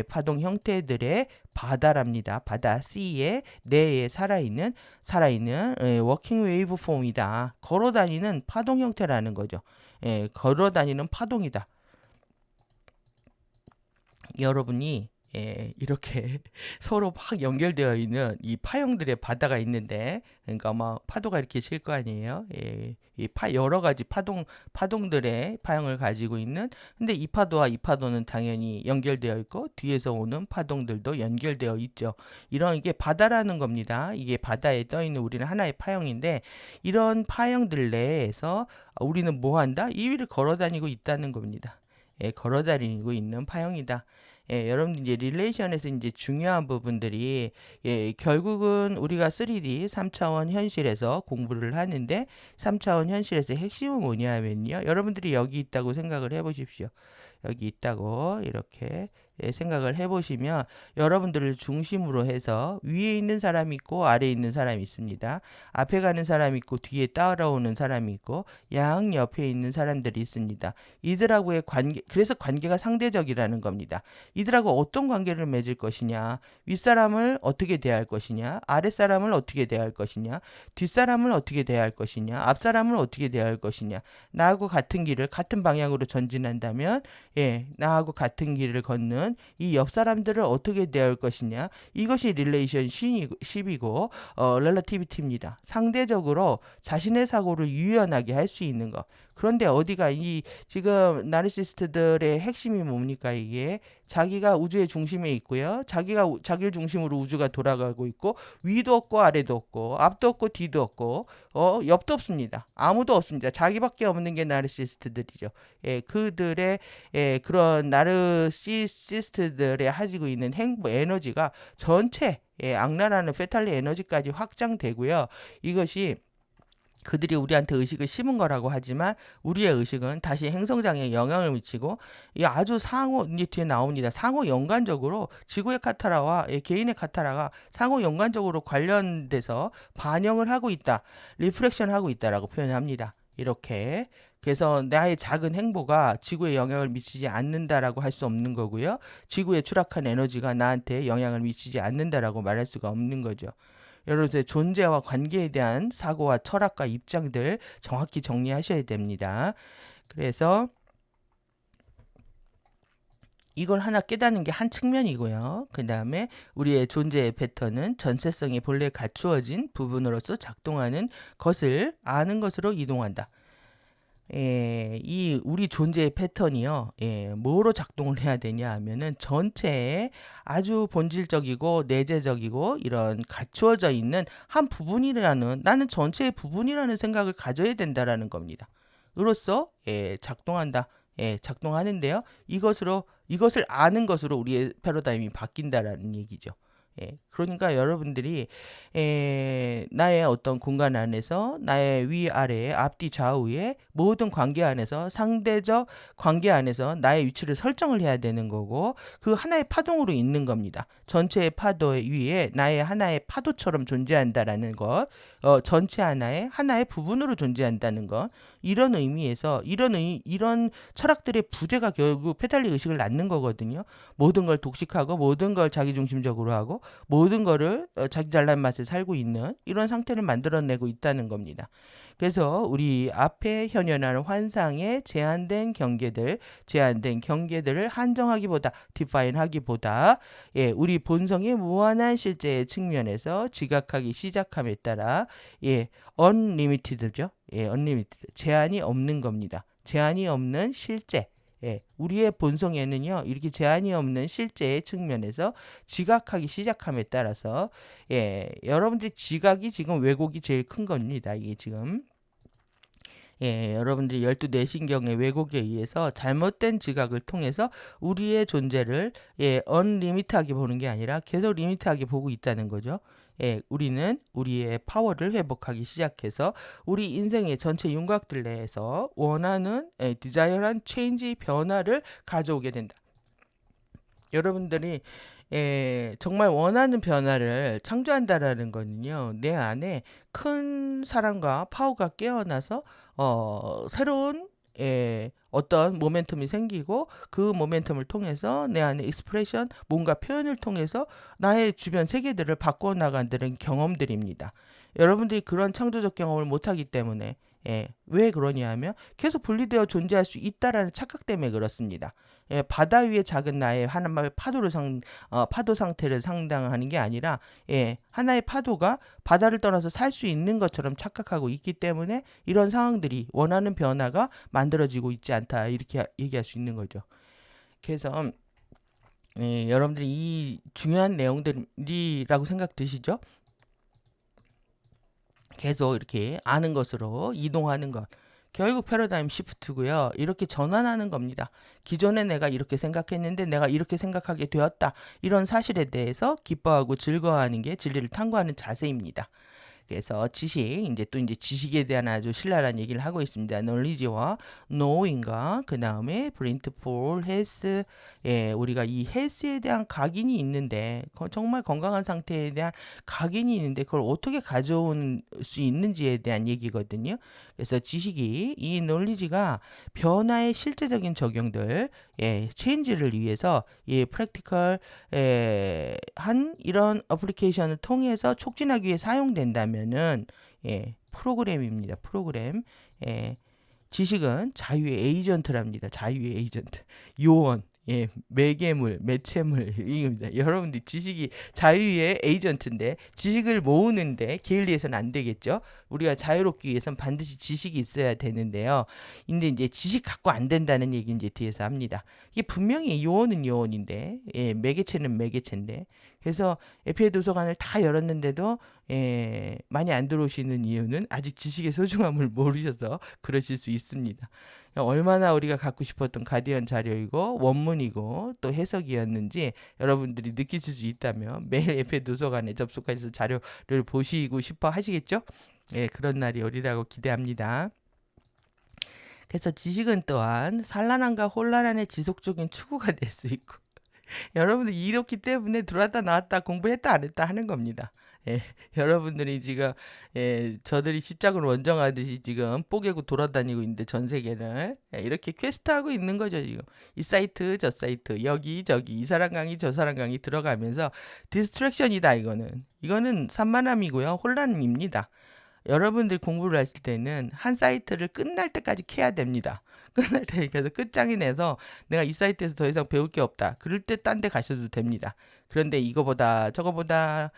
S1: 파동 형태들의 바다랍니다. 바다 C의 내에 살아있는 워킹 웨이브 폼이다. 걸어다니는 파동 형태라는 거죠. 걸어다니는 파동이다. 여러분이 이렇게 서로 막 연결되어 있는 이 파형들의 바다가 있는데, 그러니까 막 파도가 이렇게 칠 거 아니에요. 여러 가지 파동들의 파형을 가지고 있는, 근데 이 파도와 이 파도는 당연히 연결되어 있고 뒤에서 오는 파동들도 연결되어 있죠. 이런 이게 바다라는 겁니다. 이게 바다에 떠 있는 우리는 하나의 파형인데, 이런 파형들 내에서 우리는 뭐 한다? 이 위를 걸어 다니고 있다는 겁니다. 걸어 다니고 있는 파형이다. 여러분들 이제 릴레이션에서 이제 중요한 부분들이, 결국은 우리가 3D 3차원 현실에서 공부를 하는데, 3차원 현실에서 핵심은 뭐냐면요. 여러분들이 여기 있다고 생각을 해 보십시오. 여기 있다고 이렇게 생각을 해보시면 여러분들을 중심으로 해서 위에 있는 사람이 있고 아래에 있는 사람이 있습니다. 앞에 가는 사람이 있고 뒤에 따라오는 사람이 있고 양 옆에 있는 사람들이 있습니다. 이들하고의 관계, 그래서 관계가 상대적이라는 겁니다. 이들하고 어떤 관계를 맺을 것이냐, 윗사람을 어떻게 대할 것이냐, 아랫사람을 어떻게 대할 것이냐, 뒷사람을 어떻게 대할 것이냐, 앞사람을 어떻게 대할 것이냐, 나하고 같은 길을 같은 방향으로 전진한다면 나하고 같은 길을 걷는 이 옆 사람들을 어떻게 대할 것이냐, 이것이 릴레이션십이고 렐러티비티입니다. 상대적으로 자신의 사고를 유연하게 할 수 있는 것. 그런데 어디가 이 지금 나르시스트들의 핵심이 뭡니까? 이게 자기가 우주의 중심에 있고요. 자기를 중심으로 우주가 돌아가고 있고 위도 없고 아래도 없고 앞도 없고 뒤도 없고 옆도 없습니다. 아무도 없습니다. 자기밖에 없는 게 나르시스트들이죠. 그들의 그런 나르시스트들의 가지고 있는 행보 에너지가 전체 악랄하는 페탈리 에너지까지 확장되고요. 이것이 그들이 우리한테 의식을 심은 거라고 하지만 우리의 의식은 다시 행성장에 영향을 미치고 이 아주 상호, 이제 뒤에 나옵니다. 상호 연관적으로 지구의 카타라와 개인의 카타라가 상호 연관적으로 관련돼서 반영을 하고 있다, 리프렉션 하고 있다라고 표현합니다. 이렇게. 그래서 나의 작은 행보가 지구에 영향을 미치지 않는다라고 할 수 없는 거고요. 지구에 추락한 에너지가 나한테 영향을 미치지 않는다라고 말할 수가 없는 거죠. 여러분의 존재와 관계에 대한 사고와 철학과 입장들 정확히 정리하셔야 됩니다. 그래서 이걸 하나 깨닫는 게 한 측면이고요. 그 다음에 우리의 존재의 패턴은 전체성이 본래 갖추어진 부분으로서 작동하는 것을 아는 것으로 이동한다. 이 우리 존재의 패턴이요, 뭐로 작동을 해야 되냐 하면은 전체에 아주 본질적이고 내재적이고 이런 갖추어져 있는 한 부분이라는, 나는 전체의 부분이라는 생각을 가져야 된다라는 겁니다. 으로써 작동한다. 작동하는데요. 이것을 아는 것으로 우리의 패러다임이 바뀐다라는 얘기죠. 그러니까 여러분들이 나의 어떤 공간 안에서 나의 위아래 앞뒤 좌우의 모든 관계 안에서 상대적 관계 안에서 나의 위치를 설정을 해야 되는 거고, 그 하나의 파동으로 있는 겁니다. 전체의 파도 위에 나의 하나의 파도처럼 존재한다라는 것, 전체 하나의 부분으로 존재한다는 것, 이런 의미에서 이런 철학들의 부재가 결국 페탈리 의식을 낳는 거거든요. 모든 걸 독식하고 모든 걸 자기중심적으로 하고 모든 거를 자기 잘난 맛에 살고 있는 이런 상태를 만들어내고 있다는 겁니다. 그래서 우리 앞에 현현하는 환상의 제한된 경계들을 한정하기보다, 디파인하기보다 우리 본성의 무한한 실제의 측면에서 지각하기 시작함에 따라 unlimited죠. unlimited, 제한이 없는 겁니다. 제한이 없는 실제. 우리의 본성에는요, 이렇게 제한이 없는 실제의 측면에서 지각하기 시작함에 따라서 여러분들이 지각이 지금 왜곡이 제일 큰 겁니다. 이게 지금 여러분들이 12뇌신경의 왜곡에 의해서 잘못된 지각을 통해서 우리의 존재를 언리미트하게 보는 게 아니라 계속 리미트하게 보고 있다는 거죠. 우리는 우리의 파워를 회복하기 시작해서 우리 인생의 전체 윤곽들 내에서 원하는 디자이어한 체인지 변화를 가져오게 된다. 여러분들이 정말 원하는 변화를 창조한다라는 거는요, 내 안에 큰 사랑과 파워가 깨어나서 새로운 어떤 모멘텀이 생기고 그 모멘텀을 통해서 내 안에 익스프레션, 뭔가 표현을 통해서 나의 주변 세계들을 바꿔나간다는 경험들입니다. 여러분들이 그런 창조적 경험을 못하기 때문에 왜 그러냐 하면 계속 분리되어 존재할 수 있다라는 착각 때문에 그렇습니다. 바다 위에 작은 나의 하나의 파도 상태를 상당하는 게 아니라 하나의 파도가 바다를 떠나서 살 수 있는 것처럼 착각하고 있기 때문에 이런 상황들이 원하는 변화가 만들어지고 있지 않다 이렇게 얘기할 수 있는 거죠. 그래서 여러분들이 이 중요한 내용들이라고 생각 드시죠? 계속 이렇게 아는 것으로 이동하는 것. 결국 패러다임 시프트고요. 이렇게 전환하는 겁니다. 기존에 내가 이렇게 생각했는데 내가 이렇게 생각하게 되었다. 이런 사실에 대해서 기뻐하고 즐거워하는 게 진리를 탐구하는 자세입니다. 그래서 지식, 이제 지식에 대한 아주 신랄한 얘기를 하고 있습니다. knowledge와 knowing과 그 다음에 printful, health, 우리가 이 health에 대한 각인이 있는데 정말 건강한 상태에 대한 각인이 있는데 그걸 어떻게 가져올 수 있는지에 대한 얘기거든요. 그래서 지식이 이 knowledge가 변화의 실제적인 적용들, 체인지를 위해서 프랙티컬 한 이런 어플리케이션을 통해서 촉진하기 위해 사용된다면은 프로그램입니다. 프로그램. 지식은 자유의 에이전트랍니다. 자유의 에이전트. 요원. 매개물, 매체물 이겁니다. 여러분들 지식이 자유의 에이전트인데 지식을 모으는데 게을리해서는 안 되겠죠. 우리가 자유롭기 위해선 반드시 지식이 있어야 되는데요. 근데 이제 지식 갖고 안 된다는 얘기 이제 뒤에서 합니다. 이게 분명히 요원은 요원인데, 매개체는 매개체인데, 그래서 에피의 도서관을 다 열었는데도 많이 안 들어오시는 이유는 아직 지식의 소중함을 모르셔서 그러실 수 있습니다. 얼마나 우리가 갖고 싶었던 가디언 자료이고 원문이고 또 해석이었는지 여러분들이 느끼실 수 있다면 매일 에페 도서관에 접속하셔서 자료를 보시고 싶어 하시겠죠? 그런 날이 오리라고 기대합니다. 그래서 지식은 또한 산란함과 혼란함의 지속적인 추구가 될 수 있고 여러분들 이렇기 때문에 들어왔다 나왔다 공부했다 안 했다 하는 겁니다. 여러분들이 지금 저들이 십자군 원정하듯이 지금 뽀개고 돌아다니고 있는데 전 세계를 이렇게 퀘스트하고 있는 거죠. 지금 이 사이트 저 사이트 여기 저기 이 사람 강의 저 사람 강의 들어가면서 디스트랙션이다. 이거는 산만함이고요, 혼란입니다. 여러분들 공부를 하실 때는 한 사이트를 끝날 때까지 캐야 됩니다. 끝날 때 그래서 끝장이 내서 내가 이 사이트에서 더 이상 배울 게 없다. 그럴 때 딴 데 가셔도 됩니다. 그런데 이거보다 저거보다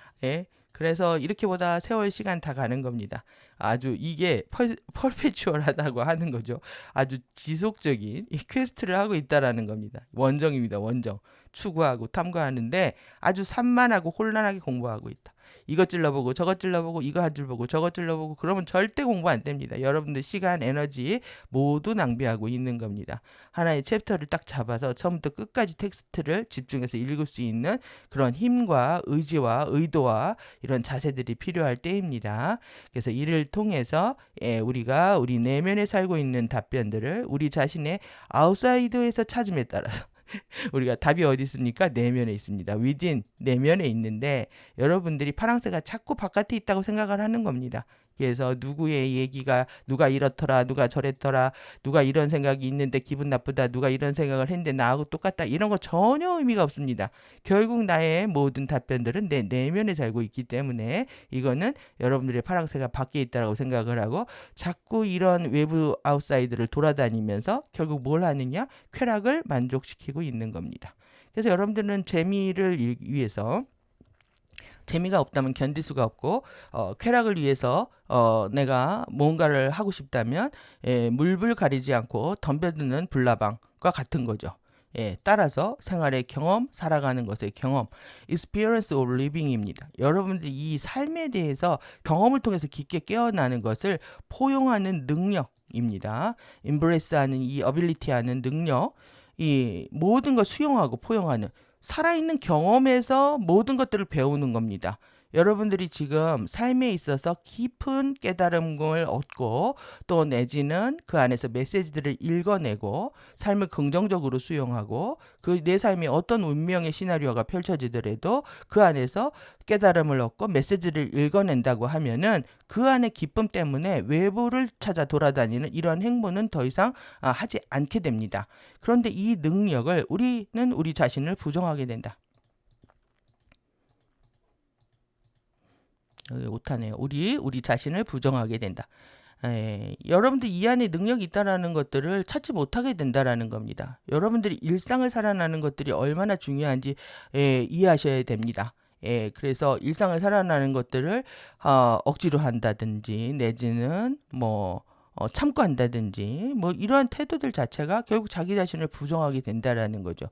S1: 그래서 이렇게보다 세월 시간 다 가는 겁니다. 아주 이게 퍼페추얼하다고 하는 거죠. 아주 지속적인 이 퀘스트를 하고 있다라는 겁니다. 원정입니다. 원정. 추구하고 탐구하는데 아주 산만하고 혼란하게 공부하고 있다. 이것 찔러보고 저것 찔러보고 이거 한 줄 보고 저것 찔러보고 그러면 절대 공부 안 됩니다. 여러분들 시간, 에너지 모두 낭비하고 있는 겁니다. 하나의 챕터를 딱 잡아서 처음부터 끝까지 텍스트를 집중해서 읽을 수 있는 그런 힘과 의지와 의도와 이런 자세들이 필요할 때입니다. 그래서 이를 통해서 우리가 우리 내면에 살고 있는 답변들을 우리 자신의 아웃사이드에서 찾음에 따라서 우리가 답이 어디 있습니까? 내면에 있습니다. within, 내면에 있는데 여러분들이 파랑새가 자꾸 바깥에 있다고 생각을 하는 겁니다. 그래서 누구의 얘기가 누가 이렇더라, 누가 저랬더라, 누가 이런 생각이 있는데 기분 나쁘다, 누가 이런 생각을 했는데 나하고 똑같다, 이런 거 전혀 의미가 없습니다. 결국 나의 모든 답변들은 내 내면에 살고 있기 때문에 이거는 여러분들의 파랑새가 밖에 있다고 생각을 하고 자꾸 이런 외부 아웃사이드를 돌아다니면서 결국 뭘 하느냐? 쾌락을 만족시키고 있는 겁니다. 그래서 여러분들은 재미를 위해서 재미가 없다면 견딜 수가 없고 쾌락을 위해서 내가 뭔가를 하고 싶다면 물불 가리지 않고 덤벼드는 불나방과 같은 거죠. 따라서 생활의 경험, 살아가는 것의 경험, experience of living입니다. 여러분들이 이 삶에 대해서 경험을 통해서 깊게 깨어나는 것을 포용하는 능력입니다. embrace하는 이 ability하는 능력, 이 모든 걸 수용하고 포용하는 살아있는 경험에서 모든 것들을 배우는 겁니다. 여러분들이 지금 삶에 있어서 깊은 깨달음을 얻고 또 내지는 그 안에서 메시지들을 읽어내고 삶을 긍정적으로 수용하고 그 내 삶에 어떤 운명의 시나리오가 펼쳐지더라도 그 안에서 깨달음을 얻고 메시지를 읽어낸다고 하면은 그 안의 기쁨 때문에 외부를 찾아 돌아다니는 이러한 행보는 더 이상 하지 않게 됩니다. 그런데 이 능력을 우리는 우리 자신을 부정하게 된다. 오타네요. 우리 자신을 부정하게 된다. 여러분들 이 안에 능력이 있다라는 것들을 찾지 못하게 된다라는 겁니다. 여러분들이 일상을 살아나는 것들이 얼마나 중요한지 이해하셔야 됩니다. 그래서 일상을 살아나는 것들을 억지로 한다든지 내지는 뭐 참고 한다든지 뭐 이러한 태도들 자체가 결국 자기 자신을 부정하게 된다라는 거죠.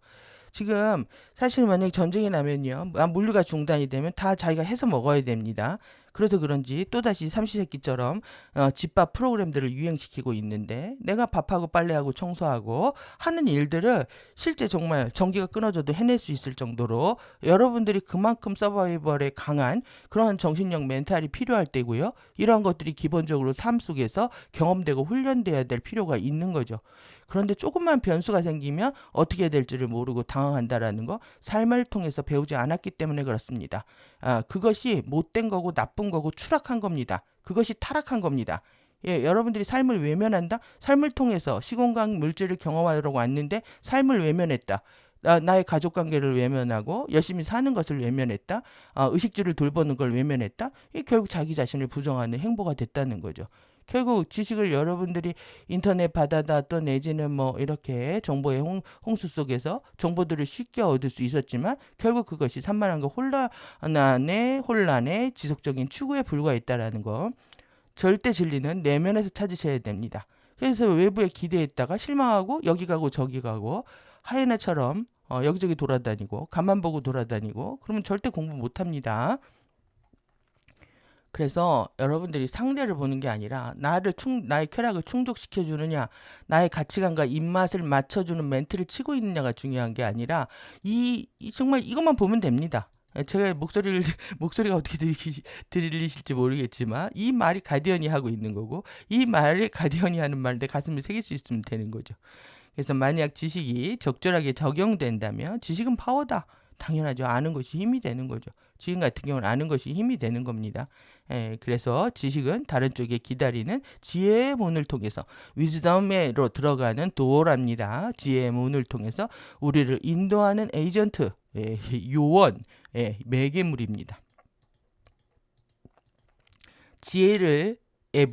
S1: 지금 사실 만약에 전쟁이 나면요, 물류가 중단이 되면 다 자기가 해서 먹어야 됩니다. 그래서 그런지 또다시 삼시세끼처럼 집밥 프로그램들을 유행시키고 있는데 내가 밥하고 빨래하고 청소하고 하는 일들을 실제 정말 전기가 끊어져도 해낼 수 있을 정도로 여러분들이 그만큼 서바이벌에 강한 그런 정신력 멘탈이 필요할 때고요. 이러한 것들이 기본적으로 삶 속에서 경험되고 훈련돼야 될 필요가 있는 거죠. 그런데 조금만 변수가 생기면 어떻게 될지를 모르고 당황한다라는 거 삶을 통해서 배우지 않았기 때문에 그렇습니다. 그것이 못된 거고 나쁜 거고 추락한 겁니다. 그것이 타락한 겁니다. 여러분들이 삶을 외면한다? 삶을 통해서 시공간 물질을 경험하려고 왔는데 삶을 외면했다. 나의 가족 관계를 외면하고 열심히 사는 것을 외면했다. 의식주를 돌보는 걸 외면했다. 이 결국 자기 자신을 부정하는 행보가 됐다는 거죠. 결국 지식을 여러분들이 인터넷 바다다 또 내지는 뭐 이렇게 정보의 홍수 속에서 정보들을 쉽게 얻을 수 있었지만 결국 그것이 산만한 거 혼란의 지속적인 추구에 불과했다라는 거. 절대 진리는 내면에서 찾으셔야 됩니다. 그래서 외부에 기대했다가 실망하고 여기 가고 저기 가고 하이에나처럼 여기저기 돌아다니고 가만 보고 돌아다니고 그러면 절대 공부 못합니다. 그래서 여러분들이 상대를 보는 게 아니라 나의 쾌락을 충족시켜 주느냐, 나의 가치관과 입맛을 맞춰주는 멘트를 치고 있느냐가 중요한 게 아니라 정말 이것만 보면 됩니다. 제가 목소리가 어떻게 들리실지 모르겠지만 이 말이 가디언이 하고 있는 거고 이 말이 가디언이 하는 말 내 가슴에 새길 수 있으면 되는 거죠. 그래서 만약 지식이 적절하게 적용된다면 지식은 파워다. 당연하죠. 아는 것이 힘이 되는 거죠. 지금 같은 경우는 아는 것이 힘이 되는 겁니다. 그래서 지식은 다른 쪽에 기다리는 지혜의 문을 통해서 위즈덤으로 들어가는 도어랍니다. 지혜의 문을 통해서 우리를 인도하는 에이전트, 요원, 매개물입니다. 지혜를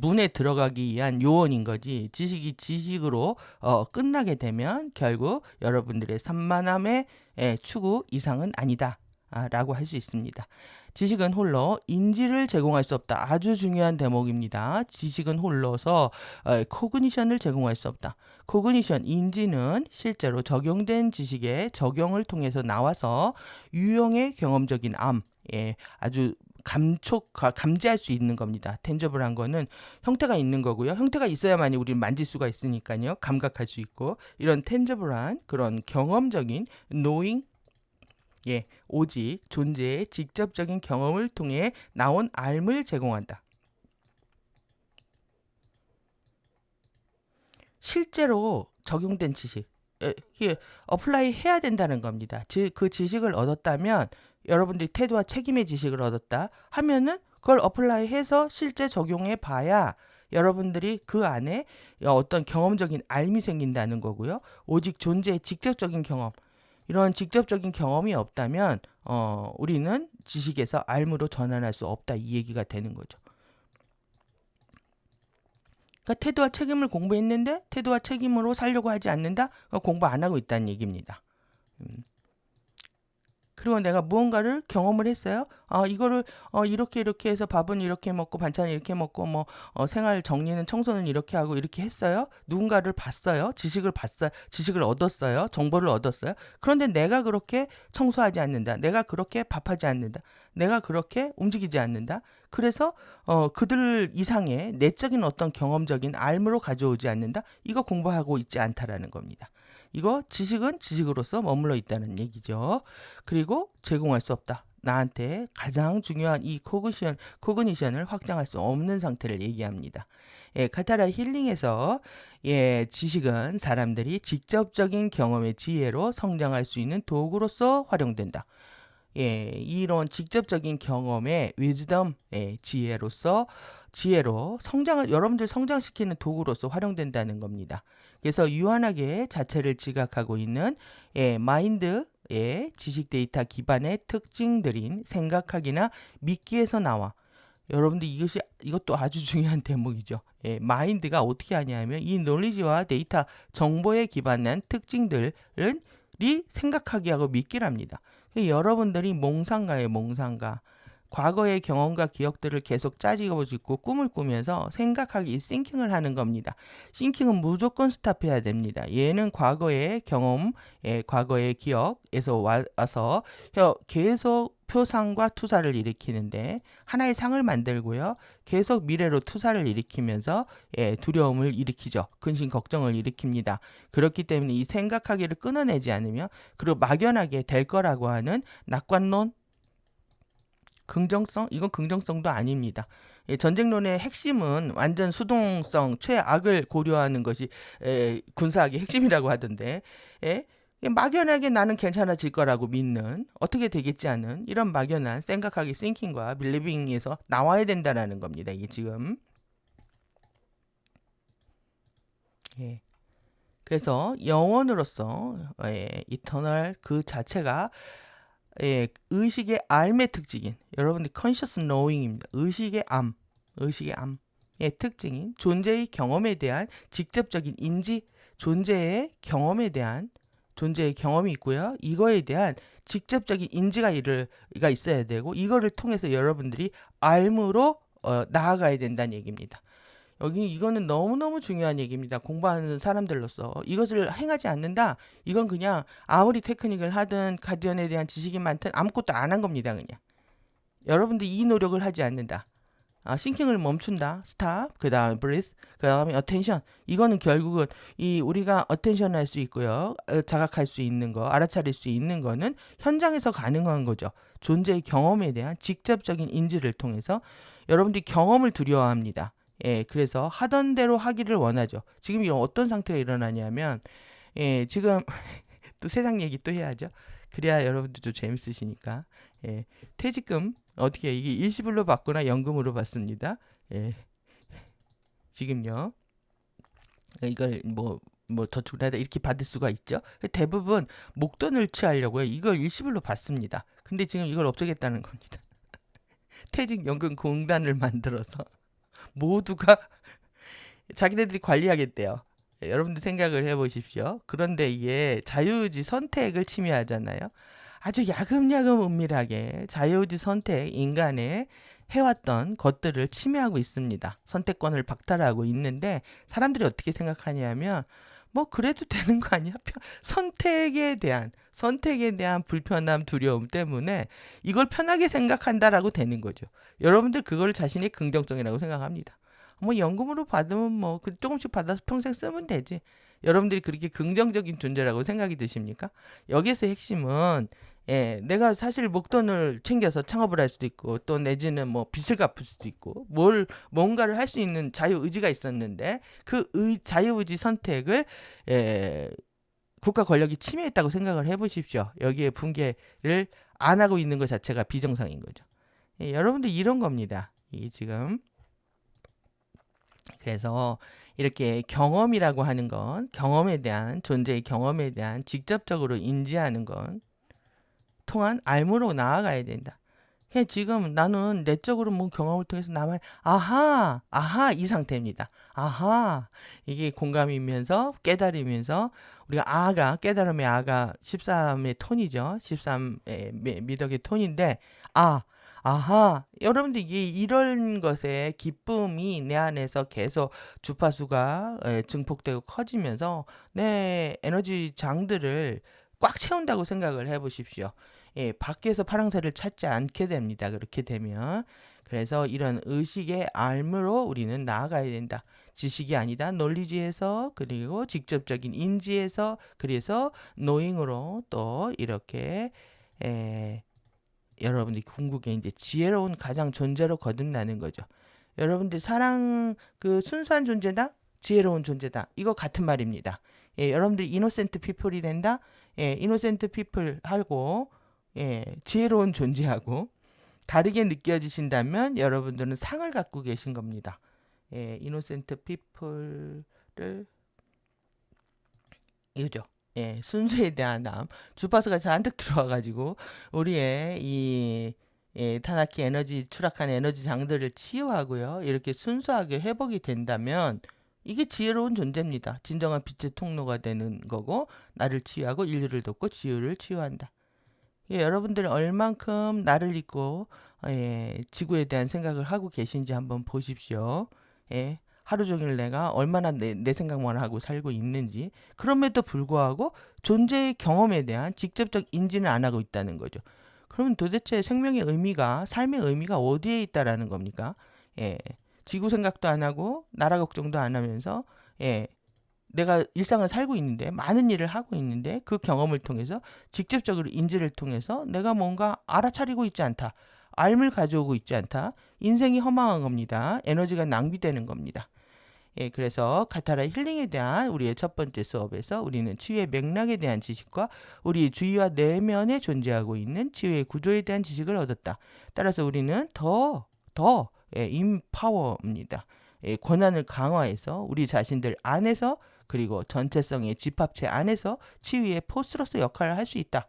S1: 문에 들어가기 위한 요원인 거지 지식이 지식으로 끝나게 되면 결국 여러분들의 산만함의 추구 이상은 아니다 라고 할 수 있습니다. 지식은 홀로 인지를 제공할 수 없다. 아주 중요한 대목입니다. 지식은 홀로서 코그니션을 제공할 수 없다. 코그니션, 인지는 실제로 적용된 지식의 적용을 통해서 나와서 유형의 경험적인 아주 감지할 수 있는 겁니다. 텐저블한 거는 형태가 있는 거고요. 형태가 있어야만이 우리는 만질 수가 있으니까요. 감각할 수 있고 이런 텐저블한 그런 경험적인 knowing 오직 존재의 직접적인 경험을 통해 나온 알을 제공한다. 실제로 적용된 지식, 어플라이 해야 된다는 겁니다. 그 지식을 얻었다면 여러분들이 태도와 책임의 지식을 얻었다 하면은 그걸 어플라이 해서 실제 적용해 봐야 여러분들이 그 안에 어떤 경험적인 알미 생긴다는 거고요. 오직 존재의 직접적인 경험, 이런 직접적인 경험이 없다면 우리는 지식에서 알무로 전환할 수 없다 이 얘기가 되는 거죠. 그러니까 태도와 책임을 공부했는데 태도와 책임으로 살려고 하지 않는다? 공부 안 하고 있다는 얘기입니다. 그리고 내가 무언가를 경험을 했어요. 이거를 이렇게 해서 밥은 이렇게 먹고 반찬을 이렇게 먹고 뭐 생활 정리는 청소는 이렇게 하고 이렇게 했어요. 누군가를 봤어요. 지식을 얻었어요. 정보를 얻었어요. 그런데 내가 그렇게 청소하지 않는다. 내가 그렇게 밥하지 않는다. 내가 그렇게 움직이지 않는다. 그래서 그들 이상의 내적인 어떤 경험적인 알무로 가져오지 않는다. 이거 공부하고 있지 않다라는 겁니다. 이거 지식은 지식으로서 머물러 있다는 얘기죠. 그리고 제공할 수 없다. 나한테 가장 중요한 이 코그니션을 확장할 수 없는 상태를 얘기합니다. 카타라 힐링에서 지식은 사람들이 직접적인 경험의 지혜로 성장할 수 있는 도구로서 활용된다. 이런 직접적인 경험의 위즈덤, 지혜로 여러분들 성장시키는 도구로서 활용된다는 겁니다. 그래서 유한하게 자체를 지각하고 있는 마인드의 지식 데이터 기반의 특징들인 생각하기나 믿기에서 나와. 여러분들 이것도 아주 중요한 대목이죠. 마인드가 어떻게 하냐면 이 논리지와 데이터 정보에 기반한 특징들은 생각하기하고 믿기랍니다. 여러분들이 몽상가예요, 몽상가. 과거의 경험과 기억들을 계속 짜집어 짓고 꿈을 꾸면서 생각하기, 싱킹을 하는 겁니다. 싱킹은 무조건 스탑해야 됩니다. 얘는 과거의 경험, 과거의 기억에서 와서 계속 표상과 투사를 일으키는데 하나의 상을 만들고요. 계속 미래로 투사를 일으키면서 두려움을 일으키죠. 근심 걱정을 일으킵니다. 그렇기 때문에 이 생각하기를 끊어내지 않으면 그리고 막연하게 될 거라고 하는 낙관론, 긍정성? 이건 긍정성도 아닙니다. 전쟁론의 핵심은 완전 수동성, 최악을 고려하는 것이 군사학의 핵심이라고 하던데 막연하게 나는 괜찮아질 거라고 믿는 어떻게 되겠지 않은 이런 막연한 생각하기, thinking과 believing에서 나와야 된다는 겁니다. 이게 지금 그래서 영혼으로서 이터널 그 자체가 의식의 암의 특징인 여러분들 conscious knowing입니다. 의식의 암의 특징인 존재의 경험에 대한 직접적인 인지, 존재의 경험에 대한 존재의 경험이 있고요. 이거에 대한 직접적인 인지가 있어야 되고 이거를 통해서 여러분들이 알므로 나아가야 된다는 얘기입니다. 이거는 너무너무 중요한 얘기입니다. 공부하는 사람들로서 이것을 행하지 않는다. 이건 그냥 아무리 테크닉을 하든 가디언에 대한 지식이 많든 아무것도 안 한 겁니다. 그냥 여러분들 이 노력을 하지 않는다. 싱킹을 멈춘다. 스탑. 그 다음에 breathe. 그 다음에 attention. 이거는 결국은 우리가 attention 할 수 있고요. 자각할 수 있는 거, 알아차릴 수 있는 거는 현장에서 가능한 거죠. 존재의 경험에 대한 직접적인 인지를 통해서 여러분들이 경험을 두려워합니다. 그래서 하던 대로 하기를 원하죠. 지금 이런 어떤 상태가 일어나냐면, 지금 또 세상 얘기 또 해야죠. 그래야 여러분들도 재밌으시니까. 퇴직금 어떻게 이게 일시불로 받거나 연금으로 받습니다. 지금요. 이걸 뭐 저축을 하다 이렇게 받을 수가 있죠. 대부분 목돈을 취하려고요. 이걸 일시불로 받습니다. 근데 지금 이걸 없애겠다는 겁니다. 퇴직연금공단을 만들어서 모두가 자기네들이 관리하겠대요. 여러분들 생각을 해보십시오. 그런데 이게 자유의지 선택을 침해하잖아요. 아주 야금야금 은밀하게 자유의지 선택, 인간의 해왔던 것들을 침해하고 있습니다. 선택권을 박탈하고 있는데 사람들이 어떻게 생각하냐면 뭐 그래도 되는 거 아니야? 선택에 대한 불편함, 두려움 때문에 이걸 편하게 생각한다라고 되는 거죠. 여러분들 그걸 자신의 긍정성이라고 생각합니다. 뭐 연금으로 받으면 뭐 조금씩 받아서 평생 쓰면 되지. 여러분들이 그렇게 긍정적인 존재라고 생각이 드십니까? 여기에서 핵심은 내가 사실 목돈을 챙겨서 창업을 할 수도 있고 또 내지는 뭐 빚을 갚을 수도 있고 뭔가를 할 수 있는 자유의지가 있었는데 그 자유의지 선택을 국가 권력이 침해했다고 생각을 해보십시오. 여기에 붕괴를 안 하고 있는 것 자체가 비정상인 거죠. 여러분들 이런 겁니다. 이게 지금 그래서 이렇게 경험이라고 하는 건 존재의 경험에 대한 직접적으로 인지하는 건 통한 알므로 나아가야 된다. 그냥 지금 나는 내적으로 뭐 경험을 통해서 나만 아하 이 상태입니다. 아하 이게 공감이면서 깨달으면서 우리가 깨달음의 13의 톤이죠. 13의 미덕의 톤인데 아하 여러분들 이게 이런 것에 기쁨이 내 안에서 계속 주파수가 증폭되고 커지면서 내 에너지 장들을 꽉 채운다고 생각을 해보십시오. 밖에서 파랑새를 찾지 않게 됩니다. 그렇게 되면 그래서 이런 의식의 알므로 우리는 나아가야 된다. 지식이 아니다. 논리지에서 그리고 직접적인 인지에서 그래서 노잉으로 또 이렇게 여러분들이 궁극의 이제 지혜로운 가장 존재로 거듭나는 거죠. 여러분들 사랑 그 순수한 존재다, 지혜로운 존재다. 이거 같은 말입니다. 예, 여러분들이 이노센트 피플이 된다. 예, 이노센트 피플하고 지혜로운 존재하고 다르게 느껴지신다면 여러분들은 상을 갖고 계신 겁니다. 예, 이노센트 피플을 이거죠. 예, 순수에 대한 남. 주파수가 잔뜩 들어와가지고 우리의 이 타나키 에너지 추락한 에너지 장들을 치유하고요. 이렇게 순수하게 회복이 된다면 이게 지혜로운 존재입니다. 진정한 빛의 통로가 되는 거고 나를 치유하고 인류를 돕고 지구를 치유한다. 예, 여러분들이 얼만큼 나를 잊고 지구에 대한 생각을 하고 계신지 한번 보십시오. 예, 하루 종일 내가 얼마나 내 생각만 하고 살고 있는지. 그럼에도 불구하고 존재의 경험에 대한 직접적 인지는 안 하고 있다는 거죠. 그러면 도대체 생명의 의미가, 삶의 의미가 어디에 있다라는 겁니까? 예, 지구 생각도 안 하고 나라 걱정도 안 하면서 내가 일상을 살고 있는데 많은 일을 하고 있는데 그 경험을 통해서 직접적으로 인지를 통해서 내가 뭔가 알아차리고 있지 않다. 알을 가져오고 있지 않다. 인생이 허망한 겁니다. 에너지가 낭비되는 겁니다. 예, 그래서 카타라 힐링에 대한 우리의 첫 번째 수업에서 우리는 치유의 맥락에 대한 지식과 우리 주위와 내면에 존재하고 있는 치유의 구조에 대한 지식을 얻었다. 따라서 우리는 더 임파워입니다. 권한을 강화해서 우리 자신들 안에서 그리고 전체성의 집합체 안에서 치유의 포스로서 역할을 할 수 있다.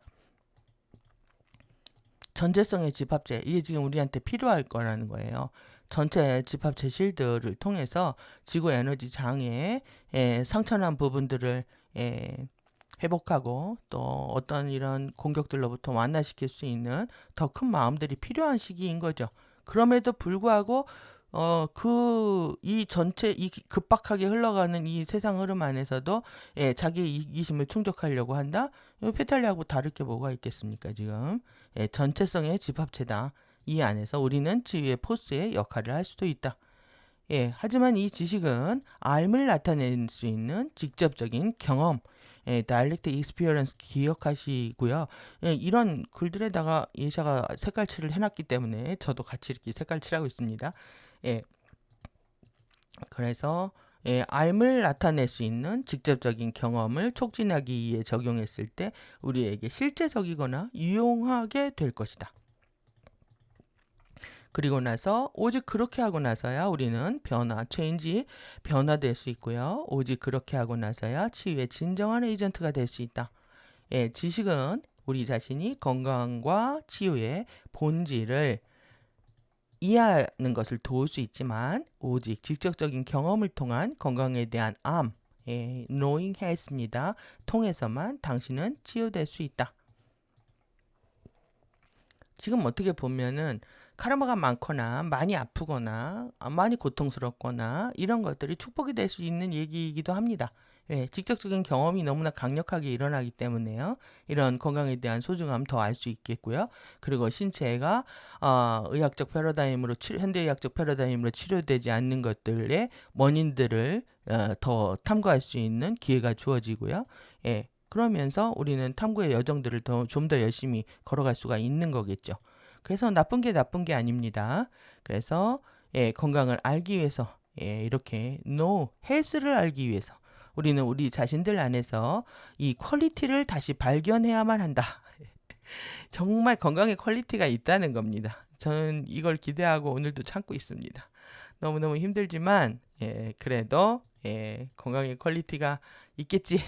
S1: 전체성의 집합체, 이게 지금 우리한테 필요할 거라는 거예요. 전체 집합체 실드를 통해서 지구 에너지 장의 상처난 부분들을 회복하고 또 어떤 이런 공격들로부터 완화시킬 수 있는 더 큰 마음들이 필요한 시기인 거죠. 그럼에도 불구하고 이 전체 이 급박하게 흘러가는 이 세상 흐름 안에서도 자기 이기심을 충족하려고 한다. 페탈리하고 다를 게 뭐가 있겠습니까? 지금 전체성의 집합체다. 이 안에서 우리는 치유의 포스의 역할을 할 수도 있다. 하지만 이 지식은 알을 나타낼 수 있는 직접적인 경험, Direct Experience 기억하시고요. 이런 글들에다가 예샤가 색깔칠을 해놨기 때문에 저도 같이 이렇게 색깔칠하고 있습니다. 그래서 알을 나타낼 수 있는 직접적인 경험을 촉진하기 위해 적용했을 때 우리에게 실제적이거나 유용하게 될 것이다. 그리고 나서 오직 그렇게 하고 나서야 우리는 변화될 수 있고요. 오직 그렇게 하고 나서야 치유의 진정한 에이전트가 될 수 있다. 지식은 우리 자신이 건강과 치유의 본질을 이해하는 것을 도울 수 있지만 오직 직접적인 경험을 통한 건강에 대한 knowing health입니다. 통해서만 당신은 치유될 수 있다. 지금 어떻게 보면은 카르마가 많거나 많이 아프거나 많이 고통스럽거나 이런 것들이 축복이 될 수 있는 얘기이기도 합니다. 직접적인 경험이 너무나 강력하게 일어나기 때문에요. 이런 건강에 대한 소중함 더 알 수 있겠고요. 그리고 신체가 의학적 패러다임으로 현대의학적 패러다임으로 치료되지 않는 것들의 원인들을 더 탐구할 수 있는 기회가 주어지고요. 그러면서 우리는 탐구의 여정들을 좀 더 열심히 걸어갈 수가 있는 거겠죠. 그래서 나쁜 게 아닙니다. 그래서 건강을 알기 위해서 이렇게 헬스를 알기 위해서 우리는 우리 자신들 안에서 이 퀄리티를 다시 발견해야만 한다. 정말 건강의 퀄리티가 있다는 겁니다. 저는 이걸 기대하고 오늘도 참고 있습니다. 너무너무 힘들지만 그래도 건강의 퀄리티가 있겠지.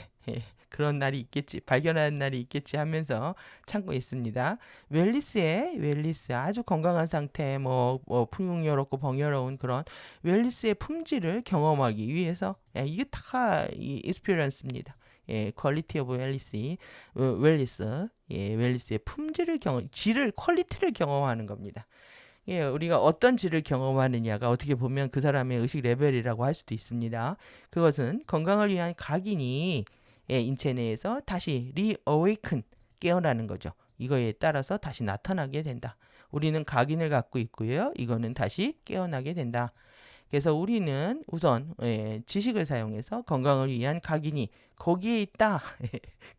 S1: 그런 날이 있겠지, 발견하는 날이 있겠지 하면서 참고 있습니다. 웰리스 아주 건강한 상태, 풍요롭고 번거로운 그런 웰리스의 품질을 경험하기 위해서 이게 다 이 익스피리언스입니다. 퀄리티 오브 웰리스의 품질을 퀄리티를 경험하는 겁니다. 우리가 어떤 질을 경험하느냐가 어떻게 보면 그 사람의 의식 레벨이라고 할 수도 있습니다. 그것은 건강을 위한 각인이 인체 내에서 다시 reawaken, 깨어나는 거죠. 이거에 따라서 다시 나타나게 된다. 우리는 각인을 갖고 있고요. 이거는 다시 깨어나게 된다. 그래서 우리는 우선 지식을 사용해서 건강을 위한 각인이 거기에 있다.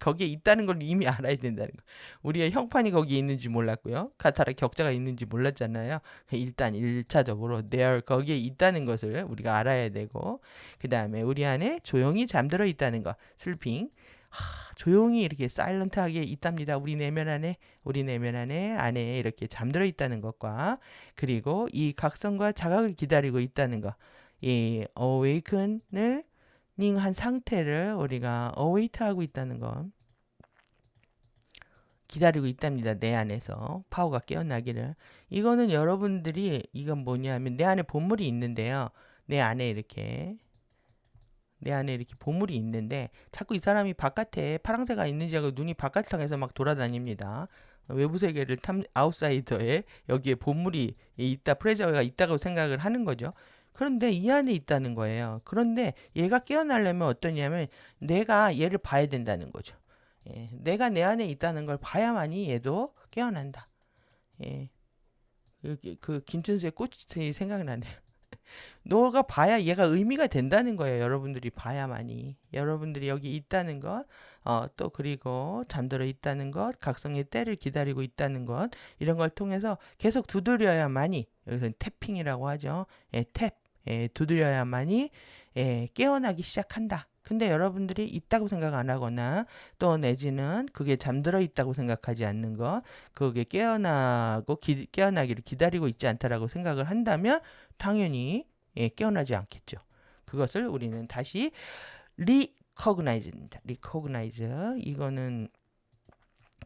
S1: 거기에 있다는 걸 이미 알아야 된다는 거. 우리의 형판이 거기에 있는지 몰랐고요. 카타라 격자가 있는지 몰랐잖아요. 일단 1차적으로 there 거기에 있다는 것을 우리가 알아야 되고, 그 다음에 우리 안에 조용히 잠들어 있다는 거. 슬핑. 조용히 이렇게 사일런트하게 있답니다. 우리 내면 안에 이렇게 잠들어 있다는 것과, 그리고 이 각성과 자각을 기다리고 있다는 것. 이 awaken을 한 상태를 우리가 await 하고 있다는 것. 기다리고 있답니다. 내 안에서 파워가 깨어나기를. 이거는 여러분들이, 이건 뭐냐면 내 안에 보물이 있는데요. 내 안에 이렇게 보물이 있는데 자꾸 이 사람이 바깥에 파랑새가 있는지 하고 눈이 바깥을 향해서 막 돌아다닙니다. 외부 세계를 아웃사이더에 여기에 보물이 있다, 프레저가 있다고 생각을 하는 거죠. 그런데 이 안에 있다는 거예요. 그런데 얘가 깨어나려면 어떠냐면 내가 얘를 봐야 된다는 거죠. 내가 내 안에 있다는 걸 봐야만이 얘도 깨어난다. 그 김춘수의 꽃이 생각나네요. 너가 봐야 얘가 의미가 된다는 거예요. 여러분들이 봐야만이. 여러분들이 여기 있다는 것, 또 그리고 잠들어 있다는 것, 각성의 때를 기다리고 있다는 것, 이런 걸 통해서 계속 두드려야만이, 여기서 태핑이라고 하죠. 탭, 두드려야만이 깨어나기 시작한다. 근데 여러분들이 있다고 생각 안 하거나 또 내지는 그게 잠들어 있다고 생각하지 않는 것, 그게 깨어나기를 기다리고 있지 않다라고 생각을 한다면 당연히 깨어나지 않겠죠. 그것을 우리는 다시 recognize입니다. recognize. 이거는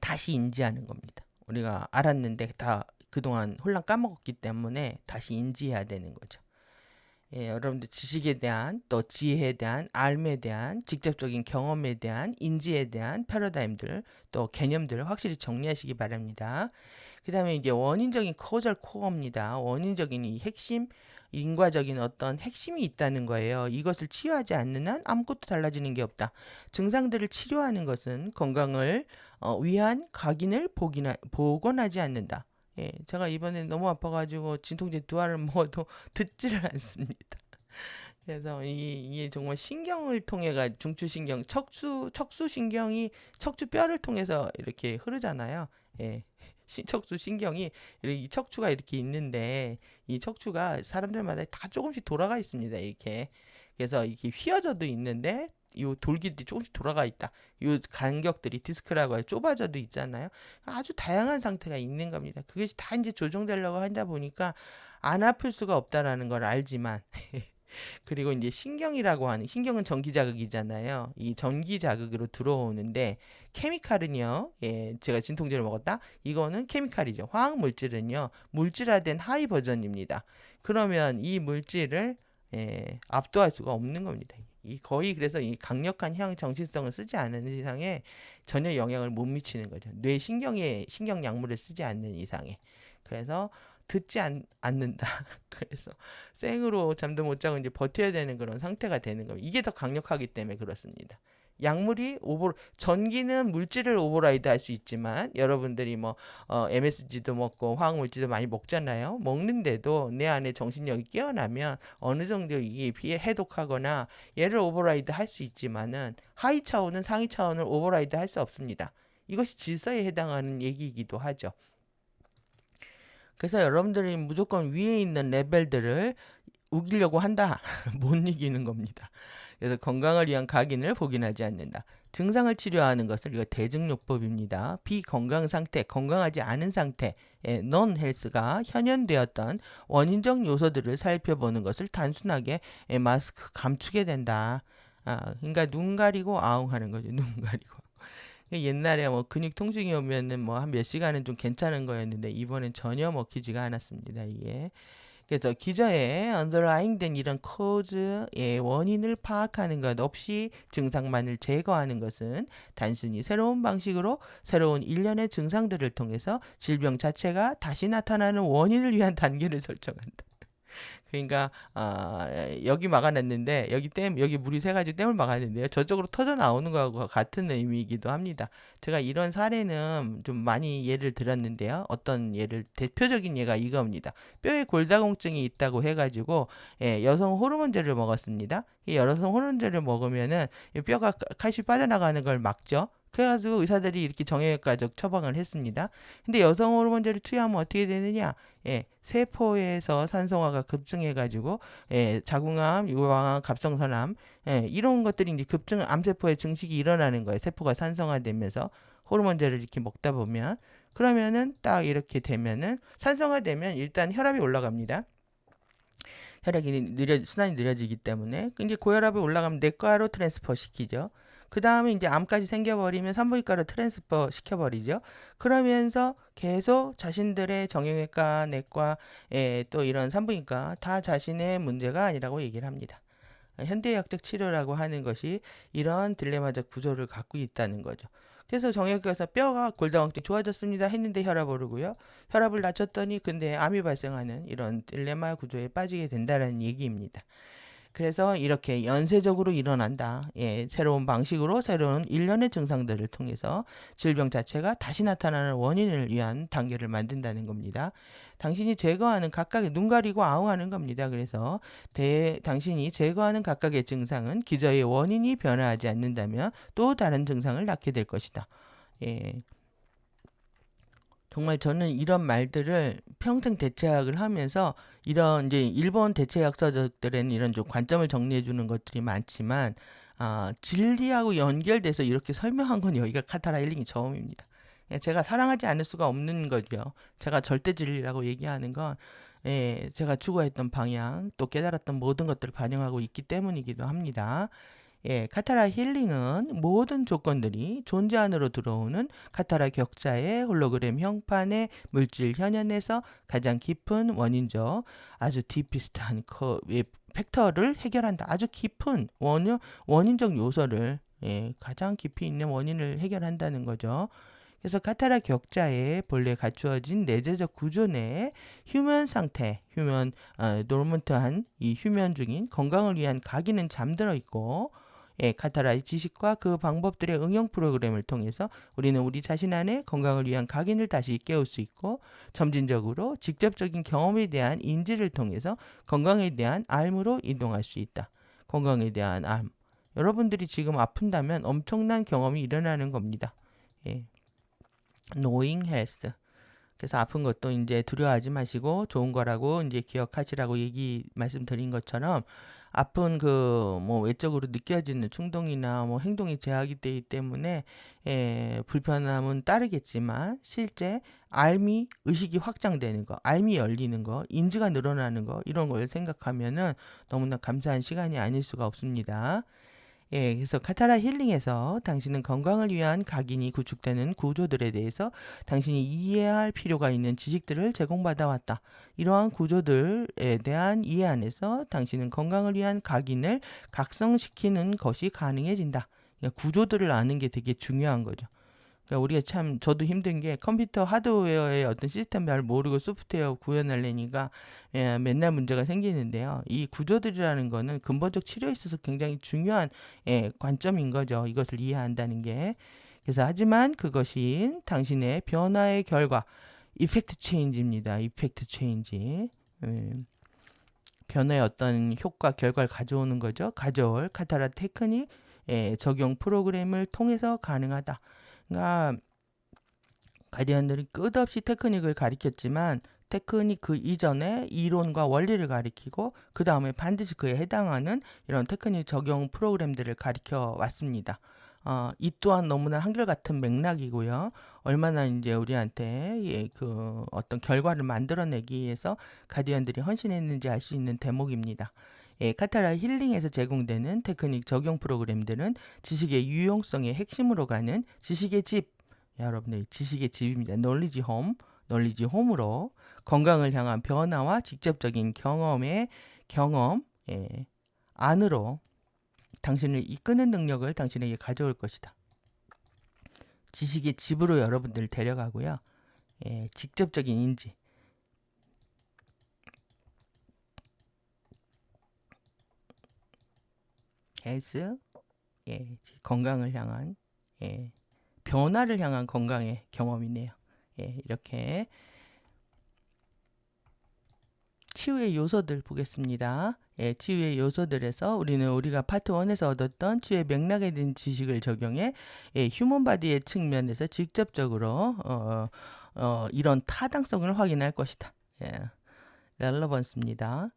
S1: 다시 인지하는 겁니다. 우리가 알았는데 다 그동안 홀랑 까먹었기 때문에 다시 인지해야 되는 거죠. 여러분들 지식에 대한, 또 지혜에 대한, 알에 대한, 직접적인 경험에 대한, 인지에 대한 패러다임들, 또 개념들을 확실히 정리하시기 바랍니다. 그 다음에 이제 원인적인 코어절 코어입니다. 원인적인 이 핵심, 인과적인 어떤 핵심이 있다는 거예요. 이것을 치유하지 않는 한 아무것도 달라지는 게 없다. 증상들을 치료하는 것은 건강을 위한 각인을 복원하지 않는다. 제가 이번에 너무 아파가지고 진통제 2알을 먹어도 듣지를 않습니다. 그래서 이게 정말 신경을 통해가 중추신경, 척수신경이 척추뼈를 통해서 이렇게 흐르잖아요. 척수 신경이 이 척추가 이렇게 있는데 이 척추가 사람들마다 다 조금씩 돌아가 있습니다. 이렇게. 그래서 이렇게 휘어져도 있는데 이 돌기들이 조금씩 돌아가 있다. 이 간격들이 디스크라고 좁아져도 있잖아요. 아주 다양한 상태가 있는 겁니다. 그것이 다 이제 조정되려고 하다 보니까 안 아플 수가 없다라는 걸 알지만 그리고 이제 신경이라고 하는, 신경은 전기 자극이잖아요. 이 전기 자극으로 들어오는데 케미칼은요, 제가 진통제를 먹었다. 이거는 케미칼이죠. 화학 물질은요, 물질화된 하이 버전입니다. 그러면 이 물질을 압도할 수가 없는 겁니다. 거의 그래서 이 강력한 정신성을 쓰지 않는 이상에 전혀 영향을 못 미치는 거죠. 뇌 신경 약물을 쓰지 않는 이상에. 그래서 듣지 않는다. 그래서 생으로 잠도 못 자고 이제 버텨야 되는 그런 상태가 되는 겁니다. 이게 더 강력하기 때문에 그렇습니다. 약물이 전기는 물질을 오버라이드 할 수 있지만 여러분들이 뭐 MSG도 먹고 화학물질도 많이 먹잖아요. 먹는데도 내 안에 정신력이 깨어나면 어느 정도 이게 비해 해독하거나 얘를 오버라이드 할 수 있지만은 하위 차원은 상위 차원을 오버라이드 할 수 없습니다. 이것이 질서에 해당하는 얘기이기도 하죠. 그래서 여러분들이 무조건 위에 있는 레벨들을 우기려고 한다. 못 이기는 겁니다. 그래서 건강을 위한 각인을 복인하지 않는다. 증상을 치료하는 것을 이거 대증요법입니다. 비건강 상태, 건강하지 않은 상태의 non 헬스가 현현되었던 원인적 요소들을 살펴보는 것을 단순하게 마스크 감추게 된다. 그러니까 눈 가리고 아웅하는 거죠. 눈 가리고. 옛날에 뭐 근육 통증이 오면은 뭐 한 몇 시간은 좀 괜찮은 거였는데 이번엔 전혀 먹히지가 않았습니다. 이게. 그래서 기저에 underlying 된 이런 cause의 원인을 파악하는 것 없이 증상만을 제거하는 것은 단순히 새로운 방식으로 새로운 일련의 증상들을 통해서 질병 자체가 다시 나타나는 원인을 위한 단계를 설정한다. 그러니까 여기 막아놨는데 여기 물이 새가지고 댐을 막았는데요. 저쪽으로 터져 나오는 거하고 같은 의미이기도 합니다. 제가 이런 사례는 좀 많이 예를 들었는데요. 어떤 예를 대표적인 예가 이겁니다. 뼈에 골다공증이 있다고 해가지고 여성 호르몬제를 먹었습니다. 이 여성 호르몬제를 먹으면은 이 뼈가 칼슘이 빠져나가는 걸 막죠. 그래가지고 의사들이 이렇게 정형외과적 처방을 했습니다. 근데 여성 호르몬제를 투여하면 어떻게 되느냐? 세포에서 산성화가 급증해가지고 자궁암, 유방암, 갑상선암 이런 것들이 이제 급증 암세포의 증식이 일어나는 거예요. 세포가 산성화되면서 호르몬제를 이렇게 먹다 보면 그러면은 딱 이렇게 되면은 산성화되면 일단 혈압이 올라갑니다. 순환이 느려지기 때문에 이제 고혈압이 올라가면 내과로 트랜스퍼 시키죠. 그 다음에 이제 암까지 생겨버리면 산부인과로 트랜스퍼 시켜버리죠. 그러면서 계속 자신들의 정형외과, 내과, 또 이런 산부인과 다 자신의 문제가 아니라고 얘기를 합니다. 현대의학적 치료라고 하는 것이 이런 딜레마적 구조를 갖고 있다는 거죠. 그래서 정형외과에서 뼈가 골다공증 좋아졌습니다 했는데 혈압 오르고요. 혈압을 낮췄더니 근데 암이 발생하는 이런 딜레마 구조에 빠지게 된다는 얘기입니다. 그래서 이렇게 연쇄적으로 일어난다. 새로운 방식으로 새로운 일련의 증상들을 통해서 질병 자체가 다시 나타나는 원인을 위한 단계를 만든다는 겁니다. 당신이 제거하는 각각의 눈 가리고 아웅하는 겁니다. 그래서 당신이 제거하는 각각의 증상은 기저의 원인이 변화하지 않는다면 또 다른 증상을 낳게 될 것이다. 예. 정말 저는 이런 말들을 평생 대체학을 하면서 이런 이제 일본 대체학 서적들에는 이런 좀 관점을 정리해 주는 것들이 많지만 진리하고 연결돼서 이렇게 설명한 건 여기가 카타라 힐링이 처음입니다. 제가 사랑하지 않을 수가 없는 거죠. 제가 절대 진리라고 얘기하는 건 제가 추구했던 방향 또 깨달았던 모든 것들을 반영하고 있기 때문이기도 합니다. 카타라 힐링은 모든 조건들이 존재 안으로 들어오는 카타라 격자의 홀로그램 형판의 물질 현현에서 가장 깊은 원인적 아주 디피스트한 팩터를 해결한다. 아주 깊은 원인적 요소를 가장 깊이 있는 원인을 해결한다는 거죠. 그래서 카타라 격자에 본래 갖추어진 내재적 구조 내에 휴면 상태, 노르먼트한 이 휴면 중인 건강을 위한 각인은 잠들어 있고 카타라의 지식과 그 방법들의 응용 프로그램을 통해서 우리는 우리 자신 안에 건강을 위한 각인을 다시 깨울 수 있고 점진적으로 직접적인 경험에 대한 인지를 통해서 건강에 대한 알므로 이동할 수 있다. 건강에 대한 알. 여러분들이 지금 아픈다면 엄청난 경험이 일어나는 겁니다. Knowing health. 그래서 아픈 것도 이제 두려워하지 마시고 좋은 거라고 이제 기억하시라고 말씀드린 것처럼 아픈 뭐 외적으로 느껴지는 충동이나 뭐 행동이 제약이 되기 때문에 불편함은 따르겠지만 실제 의식이 확장되는 거, 알미 열리는 거, 인지가 늘어나는 거 이런 걸 생각하면은 너무나 감사한 시간이 아닐 수가 없습니다. 그래서 카타라 힐링에서 당신은 건강을 위한 각인이 구축되는 구조들에 대해서 당신이 이해해야 할 필요가 있는 지식들을 제공받아 왔다. 이러한 구조들에 대한 이해 안에서 당신은 건강을 위한 각인을 각성시키는 것이 가능해진다. 그러니까 구조들을 아는 게 되게 중요한 거죠. 그러니까 우리가 참 저도 힘든 게 컴퓨터 하드웨어의 어떤 시스템 잘 모르고 소프트웨어 구현하려니까 맨날 문제가 생기는데요. 이 구조들이라는 거는 근본적 치료에 있어서 굉장히 중요한 관점인 거죠. 이것을 이해한다는 게. 그래서 하지만 그것이 당신의 변화의 결과 이펙트 체인지입니다. 이펙트 체인지. 변화의 어떤 효과, 결과를 가져오는 거죠. 가져올 카타라 테크닉 적용 프로그램을 통해서 가능하다. 그러니까 가디언들이 끝없이 테크닉을 가리켰지만 테크닉 그 이전에 이론과 원리를 가리키고 그 다음에 반드시 그에 해당하는 이런 테크닉 적용 프로그램들을 가리켜 왔습니다. 이 또한 너무나 한결같은 맥락이고요. 얼마나 이제 우리한테 그 어떤 결과를 만들어내기 위해서 가디언들이 헌신했는지 알 수 있는 대목입니다. 카타라 힐링에서 제공되는 테크닉 적용 프로그램들은 지식의 유용성의 핵심으로 가는 지식의 집, 여러분들 지식의 집입니다. 놀리지 홈으로 건강을 향한 변화와 직접적인 경험 안으로 당신을 이끄는 능력을 당신에게 가져올 것이다. 지식의 집으로 여러분들을 데려가고요. 직접적인 인지. 헬스, 건강을 향한, 변화를 향한 건강의 경험이네요. 이렇게 치유의 요소들 보겠습니다. 치유의 요소들에서 우리가 파트 1에서 얻었던 치유의 맥락에 대한 지식을 적용해 휴먼 바디의 측면에서 직접적으로 이런 타당성을 확인할 것이다. 렐러번스입니다.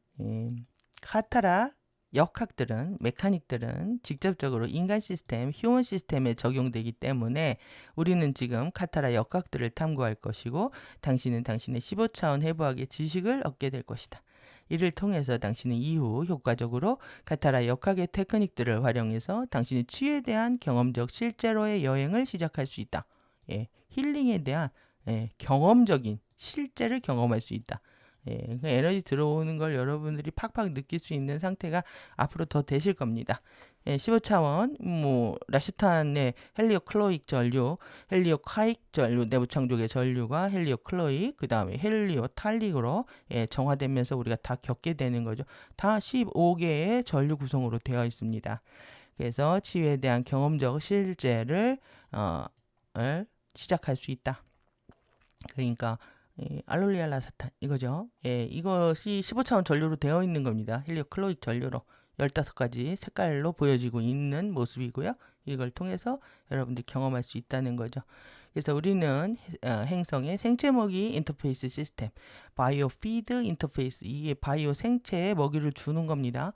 S1: 카타라 역학들은, 메카닉들은 직접적으로 인간 시스템, 휴먼 시스템에 적용되기 때문에 우리는 지금 카타라 역학들을 탐구할 것이고, 당신은 당신의 15차원 해부학의 지식을 얻게 될 것이다. 이를 통해서 당신은 이후 효과적으로 카타라 역학의 테크닉들을 활용해서 당신의 치유에 대한 경험적 실제로의 여행을 시작할 수 있다. 힐링에 대한 경험적인 실제를 경험할 수 있다. 에너지 들어오는 걸 여러분들이 팍팍 느낄 수 있는 상태가 앞으로 더 되실 겁니다. 15차원 라시탄의 헬리오클로익 전류, 헬리오카익 전류, 내부 창조의 전류가 헬리오클로익, 그 다음에 헬리오탈릭으로 정화되면서 우리가 다 겪게 되는 거죠. 다 15개의 전류 구성으로 되어 있습니다. 그래서 치유에 대한 경험적 실제를 시작할 수 있다. 그러니까 알룰리알라사탄 이거죠. 이것이 15차원 전류로 되어 있는 겁니다. 헬리오클로익 전류로 15가지 색깔로 보여지고 있는 모습이고요. 이걸 통해서 여러분들이 경험할 수 있다는 거죠. 그래서 우리는 행성의 생체 먹이 인터페이스 시스템, 바이오 피드 인터페이스, 이게 바이오 생체에 먹이를 주는 겁니다.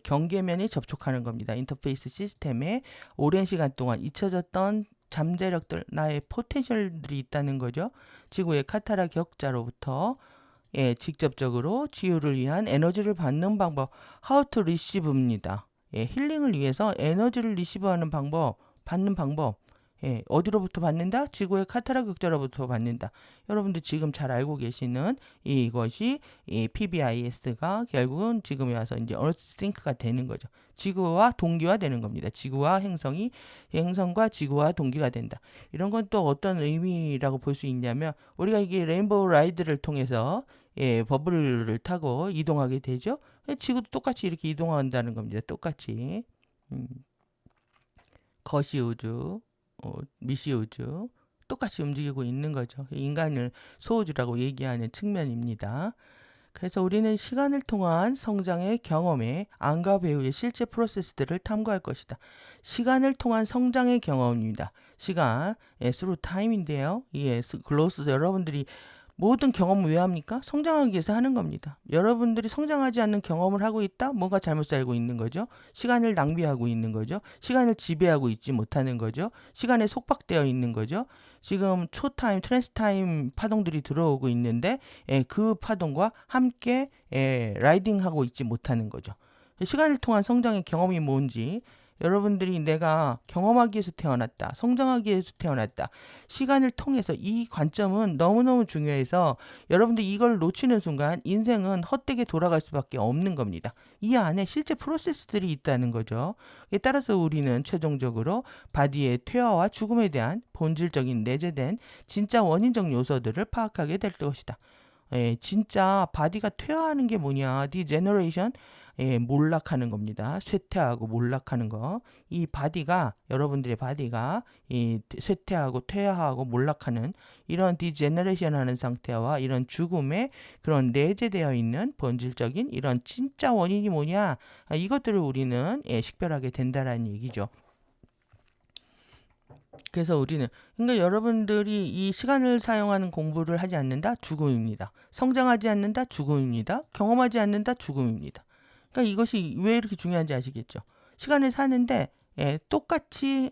S1: 경계면이 접촉하는 겁니다. 인터페이스 시스템에 오랜 시간 동안 잊혀졌던 잠재력들, 나의 포텐셜들이 있다는 거죠. 지구의 카타라 격자로부터 직접적으로 치유를 위한 에너지를 받는 방법, how to receive입니다. 힐링을 위해서 에너지를 리시브하는 방법, 받는 방법, 어디로부터 받는다? 지구의 카타라 격자로부터 받는다. 여러분들 지금 잘 알고 계시는 이것이 PBIS가 결국은 지금에 와서 이제 얼스싱크가 되는 거죠. 지구와 동기화 되는 겁니다. 지구와 행성과 지구와 동기가 된다. 이런 건 또 어떤 의미라고 볼 수 있냐면, 우리가 이게 레인보우 라이드를 통해서 버블을 타고 이동하게 되죠. 지구도 똑같이 이렇게 이동한다는 겁니다. 똑같이. 거시 우주, 미시 우주 똑같이 움직이고 있는 거죠. 인간을 소우주라고 얘기하는 측면입니다. 그래서 우리는 시간을 통한 성장의 경험에 안과 배우의 실제 프로세스들을 탐구할 것이다. 시간을 통한 성장의 경험입니다. 시간, through time인데요. 글로스 여러분들이 모든 경험을 왜 합니까? 성장하기 위해서 하는 겁니다. 여러분들이 성장하지 않는 경험을 하고 있다? 뭔가 잘못 살고 있는 거죠. 시간을 낭비하고 있는 거죠. 시간을 지배하고 있지 못하는 거죠. 시간에 속박되어 있는 거죠. 지금 초타임, 트랜스타임 파동들이 들어오고 있는데 그 파동과 함께 라이딩하고 있지 못하는 거죠. 시간을 통한 성장의 경험이 뭔지, 여러분들이 내가 경험하기 위해서 태어났다, 성장하기 위해서 태어났다, 시간을 통해서, 이 관점은 너무너무 중요해서 여러분들 이걸 놓치는 순간 인생은 헛되게 돌아갈 수밖에 없는 겁니다. 이 안에 실제 프로세스들이 있다는 거죠. 따라서 우리는 최종적으로 바디의 퇴화와 죽음에 대한 본질적인 내재된 진짜 원인적 요소들을 파악하게 될 것이다. 진짜 바디가 퇴화하는 게 뭐냐, 디제너레이션, 몰락하는 겁니다. 쇠퇴하고 몰락하는 거. 이 바디가, 여러분들의 바디가 이 쇠퇴하고 퇴화하고 몰락하는 이런 디제너레이션 하는 상태와 이런 죽음에 그런 내재되어 있는 본질적인 이런 진짜 원인이 뭐냐, 이것들을 우리는 식별하게 된다라는 얘기죠. 그래서 우리는, 그러니까 여러분들이 이 시간을 사용하는 공부를 하지 않는다? 죽음입니다. 성장하지 않는다? 죽음입니다. 경험하지 않는다? 죽음입니다. 그러니까 이것이 왜 이렇게 중요한지 아시겠죠? 시간을 사는데 똑같이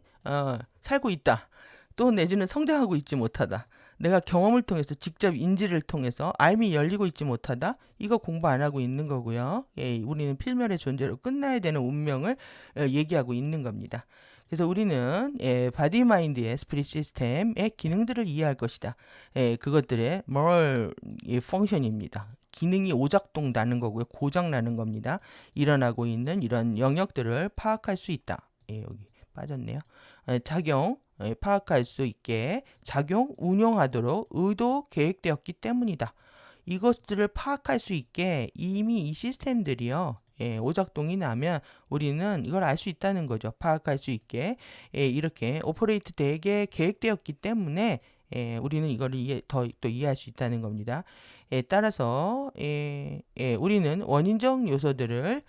S1: 살고 있다. 또 내지는 성장하고 있지 못하다. 내가 경험을 통해서, 직접 인지를 통해서 알미 열리고 있지 못하다. 이거 공부 안 하고 있는 거고요. 우리는 필멸의 존재로 끝나야 되는 운명을 얘기하고 있는 겁니다. 그래서 우리는 바디 마인드의 스피릿 시스템의 기능들을 이해할 것이다. 그것들의 moral 펑션입니다. 기능이 오작동 나는 거고요. 고장 나는 겁니다. 일어나고 있는 이런 영역들을 파악할 수 있다. 여기 빠졌네요. 작용, 파악할 수 있게 작용, 운용하도록 의도, 계획되었기 때문이다. 이것들을 파악할 수 있게 이미 이 시스템들이요, 오작동이 나면 우리는 이걸 알 수 있다는 거죠. 파악할 수 있게 이렇게 오퍼레이트 되게 계획되었기 때문에 우리는 이거를 더 또 이해할 수 있다는 겁니다. 따라서 우리는 원인적 요소들을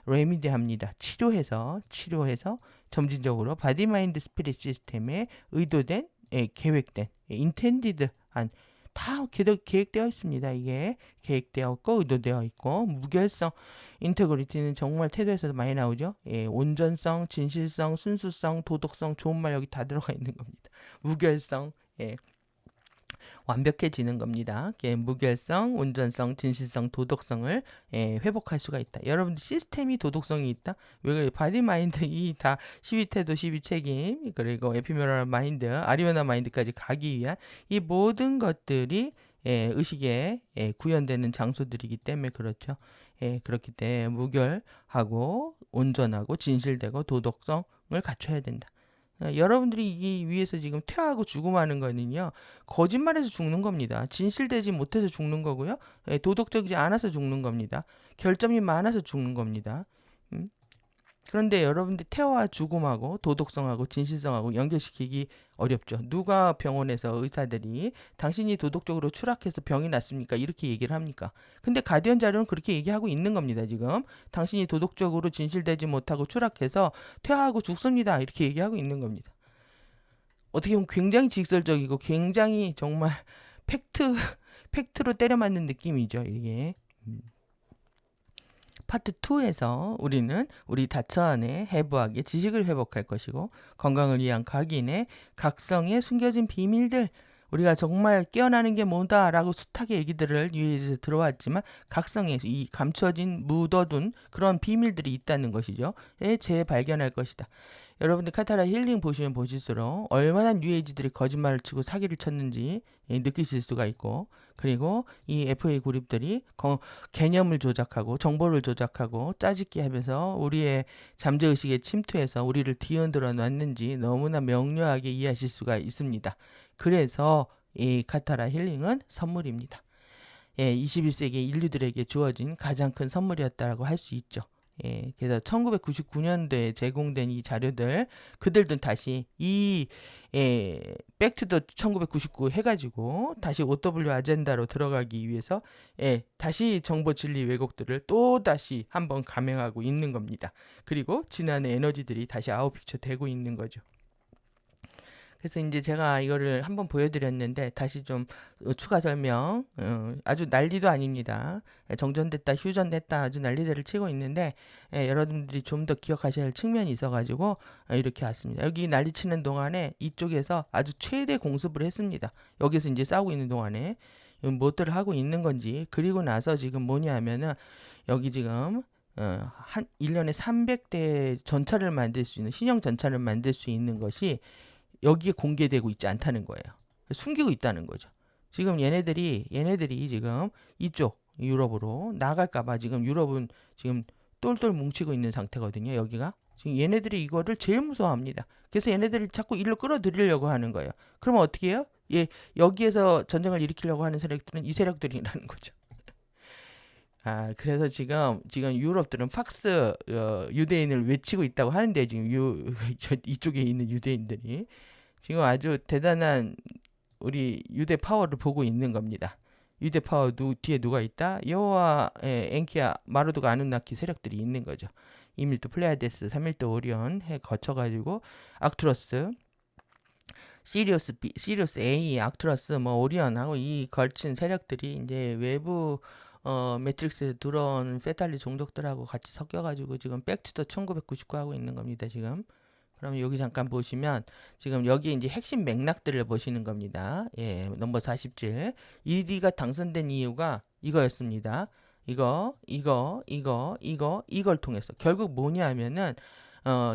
S1: 레미디합니다. 치료해서 점진적으로 바디 마인드 스피릿 시스템에 의도된 계획된 인텐디드한 다 계획되어 있습니다. 이게 계획되었고 의도되어 있고 무결성 인테그리티는 정말 태도에서도 많이 나오죠. 온전성, 진실성, 순수성, 도덕성, 좋은 말 여기 다 들어가 있는 겁니다. 무결성, 완벽해지는 겁니다. 무결성, 온전성, 진실성, 도덕성을 회복할 수가 있다. 여러분들 시스템이 도덕성이 있다? 왜 그래? 바디 마인드 이 다 12태도 12책임 그리고 에피메럴 마인드, 아리오나 마인드까지 가기 위한 이 모든 것들이 의식에 구현되는 장소들이기 때문에 그렇죠. 그렇기 때문에 무결하고 온전하고 진실되고 도덕성을 갖춰야 된다. 여러분들이 이 위에서 지금 퇴하고 죽음하는 거는요 거짓말해서 죽는 겁니다. 진실되지 못해서 죽는 거고요, 도덕적이지 않아서 죽는 겁니다. 결점이 많아서 죽는 겁니다. 그런데 여러분들 태화와 죽음하고 도덕성하고 진실성하고 연결시키기 어렵죠. 누가 병원에서 의사들이 당신이 도덕적으로 추락해서 병이 났습니까? 이렇게 얘기를 합니까? 근데 가디언 자료는 그렇게 얘기하고 있는 겁니다. 지금 당신이 도덕적으로 진실되지 못하고 추락해서 퇴화하고 죽습니다. 이렇게 얘기하고 있는 겁니다. 어떻게 보면 굉장히 직설적이고 굉장히 정말 팩트로 때려 맞는 느낌이죠. 이게. 파트 2에서 우리는 우리 다처 안에 해부학의 지식을 회복할 것이고 건강을 위한 각인의 각성에 숨겨진 비밀들, 우리가 정말 깨어나는 게 뭐다라고 숱하게 얘기들을 위해서 들어왔지만 각성에서 이 감춰진 묻어둔 그런 비밀들이 있다는 것이죠. 재발견할 것이다. 여러분들 카타라 힐링 보시면 보실수록 얼마나 뉴에이지들이 거짓말을 치고 사기를 쳤는지 느끼실 수가 있고, 그리고 이 FA 그룹들이 개념을 조작하고 정보를 조작하고 짜집기 하면서 우리의 잠재의식에 침투해서 우리를 뒤흔들어 놨는지 너무나 명료하게 이해하실 수가 있습니다. 그래서 이 카타라 힐링은 선물입니다. 21세기 인류들에게 주어진 가장 큰 선물이었다고 할 수 있죠. 그래서 1999년도에 제공된 이 자료들, 그들도 다시 이 백투더 1999 해가지고 다시 OW 아젠다로 들어가기 위해서 다시 정보 진리 왜곡들을 또 다시 한번 감행하고 있는 겁니다. 그리고 지난해 에너지들이 다시 아웃픽처 되고 있는 거죠. 그래서 이제 제가 이거를 한번 보여드렸는데 다시 좀 추가 설명, 아주 난리도 아닙니다. 정전됐다 휴전됐다 아주 난리들을 치고 있는데 여러분들이 좀 더 기억하셔야 할 측면이 있어가지고 이렇게 왔습니다. 여기 난리치는 동안에 이쪽에서 아주 최대 공습을 했습니다. 여기서 이제 싸우고 있는 동안에 무엇들을 하고 있는 건지, 그리고 나서 지금 뭐냐 하면은 여기 지금 한 1년에 300대 전차를 만들 수 있는 신형 전차를 만들 수 있는 것이 여기에 공개되고 있지 않다는 거예요. 숨기고 있다는 거죠. 지금 얘네들이 지금 이쪽 유럽으로 나갈까봐 지금 유럽은 지금 똘똘 뭉치고 있는 상태거든요. 여기가 지금 얘네들이 이거를 제일 무서워합니다. 그래서 얘네들을 자꾸 일로 끌어들이려고 하는 거예요. 그러면 어떻게 해요? 여기에서 전쟁을 일으키려고 하는 세력들은 이 세력들이라는 거죠. 그래서 지금 유럽들은 팍스 유대인을 외치고 있다고 하는데, 지금 이쪽에 있는 유대인들이 지금 아주 대단한 우리 유대 파워를 보고 있는 겁니다. 유대 파워 뒤에 누가 있다? 여호와, 엔키아, 마르두가 아누나키 세력들이 있는 거죠. 2밀도 플레이아데스, 3밀도 오리온 해 거쳐가지고 악투러스, 시리우스 A, 악투러스, 뭐 오리온하고 이 걸친 세력들이 이제 외부 매트릭스에 들어온 페탈리 종족들하고 같이 섞여가지고 지금 백투더 1999 하고 있는 겁니다. 지금. 그럼 여기 잠깐 보시면 지금 여기 이제 핵심 맥락들을 보시는 겁니다. 넘버 47. ED가 당선된 이유가 이거였습니다. 이걸 통해서 결국 뭐냐 하면은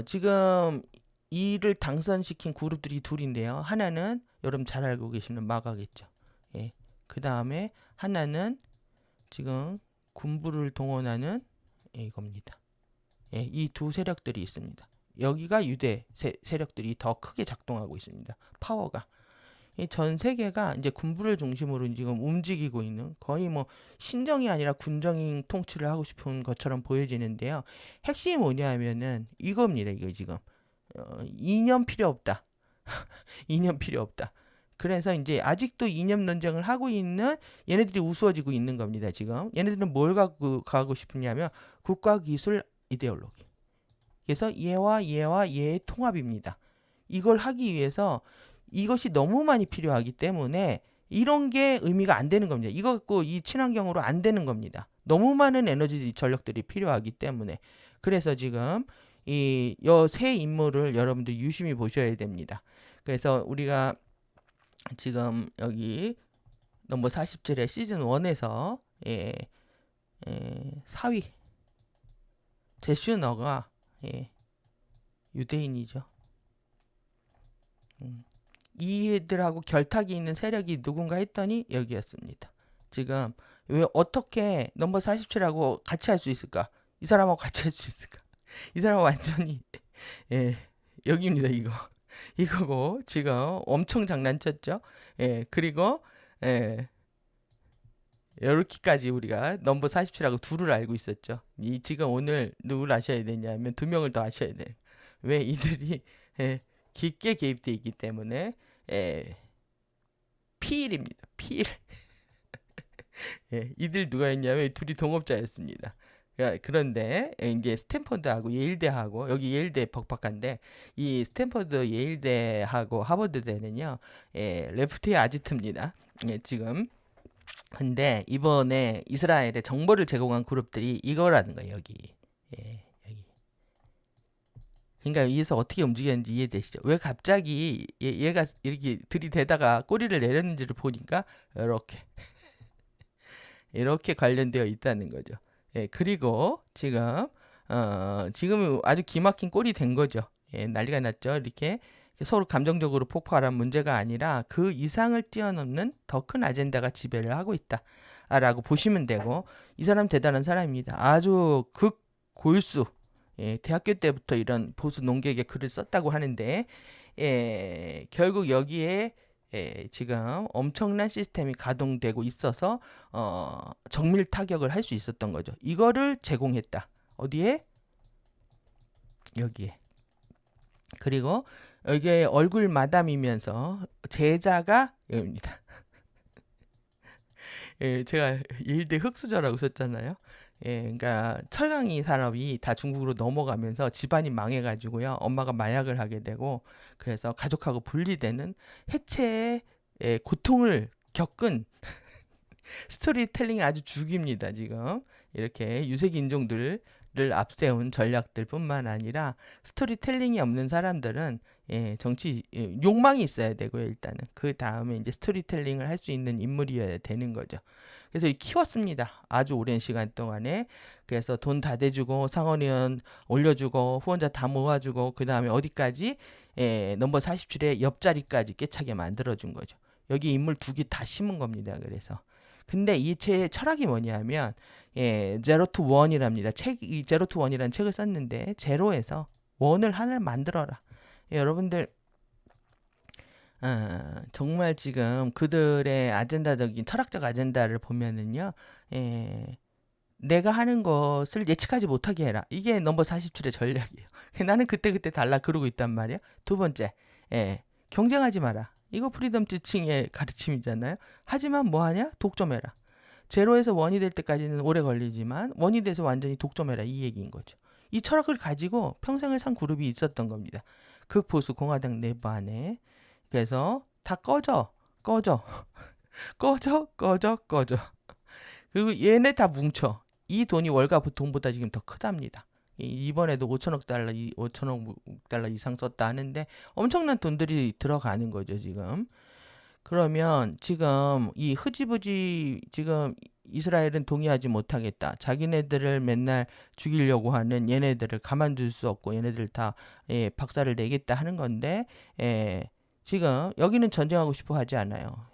S1: 지금 이를 당선시킨 그룹들이 둘인데요. 하나는 여러분 잘 알고 계시는 마가겠죠. 그 다음에 하나는 지금 군부를 동원하는 이겁니다. 이 두 세력들이 있습니다. 여기가 유대 세력들이 더 크게 작동하고 있습니다. 파워가. 이 전 세계가 이제 군부를 중심으로 지금 움직이고 있는 거의 뭐 신정이 아니라 군정인 통치를 하고 싶은 것처럼 보여지는데요. 핵심이 뭐냐면은 이겁니다. 이거 지금 2년 필요 없다. 2년 필요 없다. 그래서 이제 아직도 이념 논쟁을 하고 있는 얘네들이 우스워지고 있는 겁니다. 지금 얘네들은 뭘 갖고 가고 싶으냐면 국가기술 이데올로기. 그래서 얘와 얘의 통합입니다. 이걸 하기 위해서 이것이 너무 많이 필요하기 때문에 이런 게 의미가 안 되는 겁니다. 이거 갖고 이 친환경으로 안 되는 겁니다. 너무 많은 에너지 전력들이 필요하기 때문에. 그래서 지금 이 세 인물을 여러분들 유심히 보셔야 됩니다. 그래서 우리가 지금 여기 넘버 47의 시즌 1에서 4위 제슈너가 유대인이죠. 이들하고 결탁이 있는 세력이 누군가 했더니 여기였습니다. 지금 왜 어떻게 넘버 47하고 같이 할 수 있을까? 이 사람하고 같이 할 수 있을까? 이 사람 완전히 여기입니다. 이거고 지금 엄청 장난쳤죠. 그리고 이렇게까지 우리가 넘버 47하고 둘을 알고 있었죠. 이 지금 오늘 누굴 아셔야 되냐면 두 명을 더 아셔야 돼요. 왜 이들이 깊게 개입되어 있기 때문에 피일입니다. 피일. 이들 누가 했냐면 둘이 동업자였습니다. 그런데 이제 스탠퍼드하고 예일대하고 여기 예일대 벅벅한데 이 스탠퍼드 예일대하고 하버드대는요 레프트의 아지트입니다. 지금 근데 이번에 이스라엘에 정보를 제공한 그룹들이 이거라는 거예요. 여기. 여기. 그러니까 여기서 어떻게 움직였는지 이해되시죠? 왜 갑자기 얘가 이렇게 들이대다가 꼬리를 내렸는지를 보니까 이렇게 관련되어 있다는 거죠. 그리고 지금 지금은 아주 기막힌 꼴이 된 거죠. 난리가 났죠. 이렇게 서로 감정적으로 폭발한 문제가 아니라 그 이상을 뛰어넘는 더 큰 아젠다가 지배를 하고 있다라고 보시면 되고 이 사람 대단한 사람입니다. 아주 극골수 대학교 때부터 이런 보수 농객의 글을 썼다고 하는데 결국 여기에 지금 엄청난 시스템이 가동되고 있어서 정밀 타격을 할 수 있었던 거죠. 이거를 제공했다. 어디에? 여기에. 그리고 여기에 얼굴 마담이면서 제자가 여기입니다. 제가 예일대 흑수저라고 썼잖아요. 그러니까 철강이 산업이 다 중국으로 넘어가면서 집안이 망해가지고요. 엄마가 마약을 하게 되고 그래서 가족하고 분리되는 해체의 고통을 겪은 스토리텔링이 아주 죽입니다. 지금 이렇게 유색 인종들을 앞세운 전략들뿐만 아니라 스토리텔링이 없는 사람들은 정치 욕망이 있어야 되고요. 일단은 그 다음에 이제 스토리텔링을 할 수 있는 인물이어야 되는 거죠. 그래서 키웠습니다. 아주 오랜 시간 동안에. 그래서 돈 다 대주고 상원의원 올려주고 후원자 다 모아주고 그 다음에 어디까지 넘버 47의 옆자리까지 깨차게 만들어준 거죠. 여기 인물 두 개 다 심은 겁니다. 그래서 근데 이 책의 철학이 뭐냐면 제로 투 원이랍니다. 이 제로 투 원이라는 책을 썼는데 제로에서 원을 하나를 만들어라. 여러분들 정말 지금 그들의 아젠다적인 철학적 아젠다를 보면은요, 내가 하는 것을 예측하지 못하게 해라. 이게 넘버 47의 전략이에요. 나는 그때그때 달라 그러고 있단 말이야. 두 번째, 경쟁하지 마라. 이거 프리덤 지칭의 가르침이잖아요. 하지만 뭐 하냐? 독점해라. 제로에서 원이 될 때까지는 오래 걸리지만 원이 돼서 완전히 독점해라. 이 얘기인 거죠. 이 철학을 가지고 평생을 산 그룹이 있었던 겁니다. 극보수 공화당 내부 안에. 그래서 다 꺼져. 꺼져. 그리고 얘네 다 뭉쳐. 이 돈이 월가 돈보다 지금 더 크답니다. 이번에도 5천억 달러 이상 썼다 하는데 엄청난 돈들이 들어가는 거죠, 지금. 그러면 지금 이 흐지부지 지금 이스라엘은 동의하지 못하겠다. 자기네들을 맨날 죽이려고 하는 얘네들을 가만둘 수 없고 얘네들 다 박살을 내겠다 하는 건데 지금 여기는 전쟁하고 싶어 하지 않아요.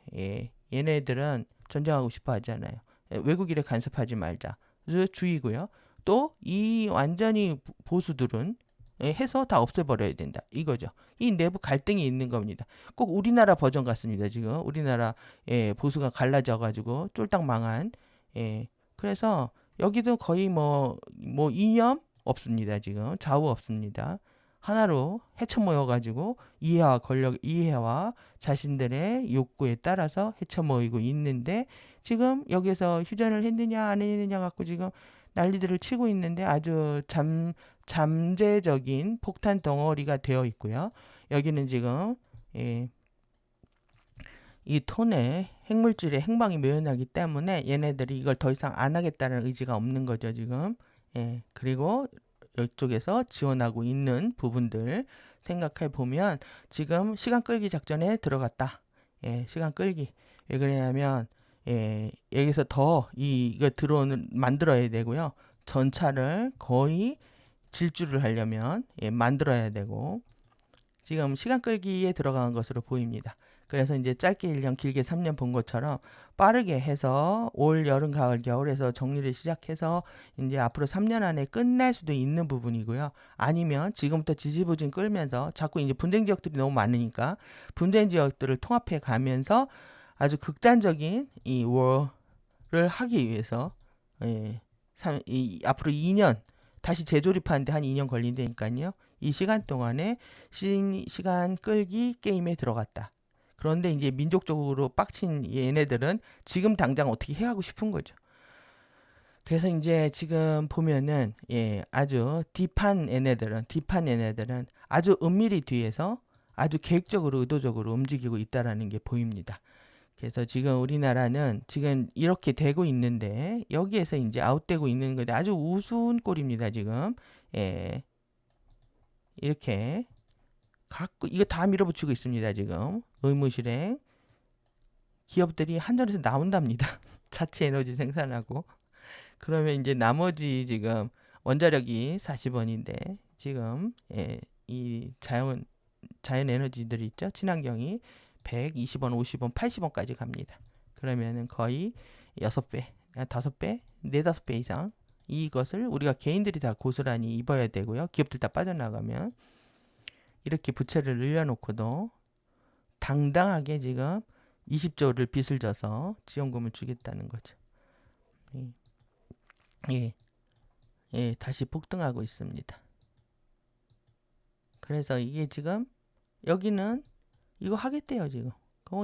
S1: 얘네들은 전쟁하고 싶어 하지 않아요. 외국 일에 간섭하지 말자. 그래서 주의고요. 또 이 완전히 보수들은 해서 다 없애버려야 된다. 이거죠. 이 내부 갈등이 있는 겁니다. 꼭 우리나라 버전 같습니다. 지금 우리나라 보수가 갈라져가지고 쫄딱 망한. 그래서 여기도 거의 뭐 이념 없습니다. 지금 좌우 없습니다. 하나로 헤쳐 모여가지고 이해와 자신들의 욕구에 따라서 헤쳐 모이고 있는데 지금 여기서 휴전을 했느냐 안 했느냐 갖고 지금 난리들을 치고 있는데 아주 잠재적인 폭탄 덩어리가 되어 있고요. 여기는 지금 이 톤에 핵물질의 행방이 묘연하기 때문에 얘네들이 이걸 더 이상 안 하겠다는 의지가 없는 거죠, 지금. 그리고 이쪽에서 지원하고 있는 부분들 생각해 보면 지금 시간 끌기 작전에 들어갔다. 시간 끌기. 왜 그러냐면 여기서 더 이거 만들어야 되고요. 전차를 거의 질주를 하려면 만들어야 되고 지금 시간 끌기에 들어간 것으로 보입니다. 그래서 이제 짧게 1년 길게 3년 본 것처럼 빠르게 해서 올 여름 가을 겨울에서 정리를 시작해서 이제 앞으로 3년 안에 끝낼 수도 있는 부분이고요. 아니면 지금부터 지지부진 끌면서 자꾸 이제 분쟁 지역들이 너무 많으니까 분쟁 지역들을 통합해 가면서 아주 극단적인 이 월을 하기 위해서 앞으로 2년 다시 재조립하는데 한 2년 걸린다니까요. 이 시간 동안에 시간 끌기 게임에 들어갔다. 그런데 이제 민족적으로 빡친 얘네들은 지금 당장 어떻게 해야 하고 싶은 거죠. 그래서 이제 지금 보면은 아주 딥한 얘네들은 아주 은밀히 뒤에서 아주 계획적으로 의도적으로 움직이고 있다라는 게 보입니다. 그래서 지금 우리나라는 지금 이렇게 되고 있는데 여기에서 이제 아웃되고 있는 건데 아주 우스운 꼴입니다. 지금 이렇게 갖고 이거 다 밀어붙이고 있습니다. 지금 의무실에 기업들이 한전에서 나온답니다. 자체 에너지 생산하고 그러면 이제 나머지 지금 원자력이 40원인데 지금 이 자연 에너지들이 있죠. 친환경이 120원, 50원, 80원까지 갑니다. 그러면은 거의 6배, 5배, 4~5배 이상 이것을 우리가 개인들이 다 고스란히 입어야 되고요. 기업들 다 빠져나가면 이렇게 부채를 늘려놓고도 당당하게 지금 20조를 빚을 져서 지원금을 주겠다는 거죠. 다시 폭등하고 있습니다. 그래서 이게 지금 여기는 이거 하겠대요 지금.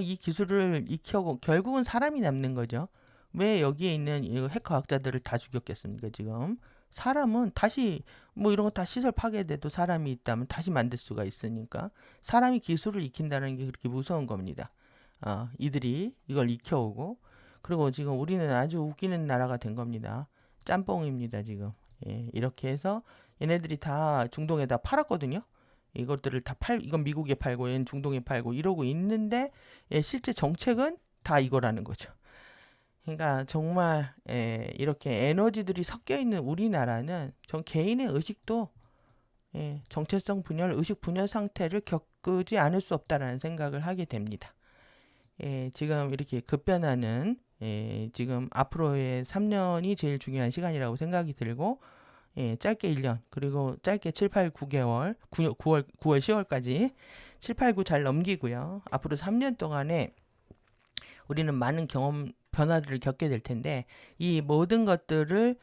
S1: 이 기술을 익혀고 결국은 사람이 남는 거죠. 왜 여기에 있는 핵과학자들을 다 죽였겠습니까 지금. 사람은 다시 뭐 이런 거 다 시설 파괴돼도 사람이 있다면 다시 만들 수가 있으니까 사람이 기술을 익힌다는 게 그렇게 무서운 겁니다. 이들이 이걸 익혀오고 그리고 지금 우리는 아주 웃기는 나라가 된 겁니다. 짬뽕입니다 지금. 이렇게 해서 얘네들이 다 중동에다 팔았거든요. 이것들을 이건 미국에 팔고 얘는 중동에 팔고 이러고 있는데 실제 정책은 다 이거라는 거죠. 그러니까 정말 이렇게 에너지들이 섞여 있는 우리나라는 전 개인의 의식도 정체성 분열, 의식 분열 상태를 겪지 않을 수 없다라는 생각을 하게 됩니다. 지금 이렇게 급변하는 지금 앞으로의 3년이 제일 중요한 시간이라고 생각이 들고 짧게 1년 그리고 짧게 7, 8, 9개월 9월 10월까지 7, 8, 9 잘 넘기고요. 앞으로 3년 동안에 우리는 많은 경험 변화들을 겪게 될 텐데 이 모든 것들을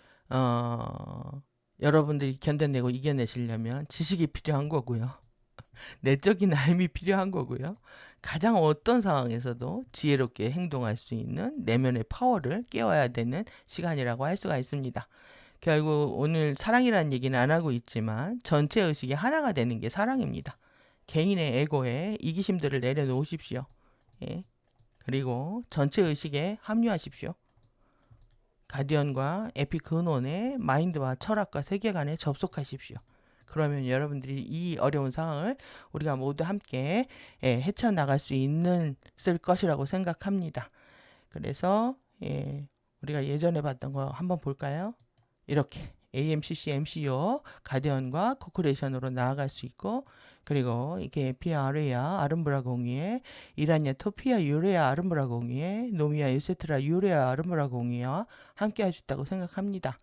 S1: 여러분들이 견뎌내고 이겨내시려면 지식이 필요한 거고요. 내적인 삶이 필요한 거고요. 가장 어떤 상황에서도 지혜롭게 행동할 수 있는 내면의 파워를 깨워야 되는 시간이라고 할 수가 있습니다. 결국 오늘 사랑이라는 얘기는 안 하고 있지만 전체 의식이 하나가 되는 게 사랑입니다. 개인의 에고에 이기심들을 내려놓으십시오. 그리고 전체 의식에 합류하십시오. 가디언과 에픽 근원의 마인드와 철학과 세계관에 접속하십시오. 그러면 여러분들이 이 어려운 상황을 우리가 모두 함께 헤쳐나갈 수 있을 것이라고 생각합니다. 그래서 우리가 예전에 봤던 거 한번 볼까요? 이렇게 AMCC, MCO, 가디언과 코크레이션으로 나아갈 수 있고 그리고 이게 피아 아레야 아름브라 공위에 이란야 토피아 유레아 아름브라 공위에 노미아 유세트라 유레아 아름브라 공위와 함께 할 수 있다고 생각합니다.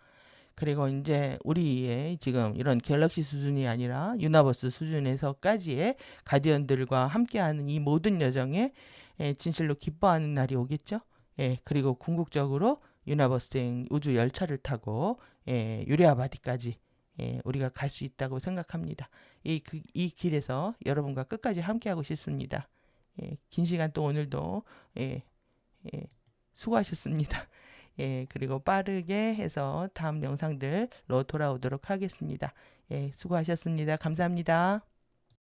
S1: 그리고 이제 우리의 지금 이런 갤럭시 수준이 아니라 유나버스 수준에서까지의 가디언들과 함께하는 이 모든 여정에 진실로 기뻐하는 날이 오겠죠. 그리고 궁극적으로 유나버스행 우주 열차를 타고 유레아바디까지 우리가 갈 수 있다고 생각합니다. 이 길에서 여러분과 끝까지 함께하고 싶습니다. 긴 시간 또 오늘도 예, 예, 수고하셨습니다. 그리고 빠르게 해서 다음 영상들로 돌아오도록 하겠습니다. 수고하셨습니다. 감사합니다.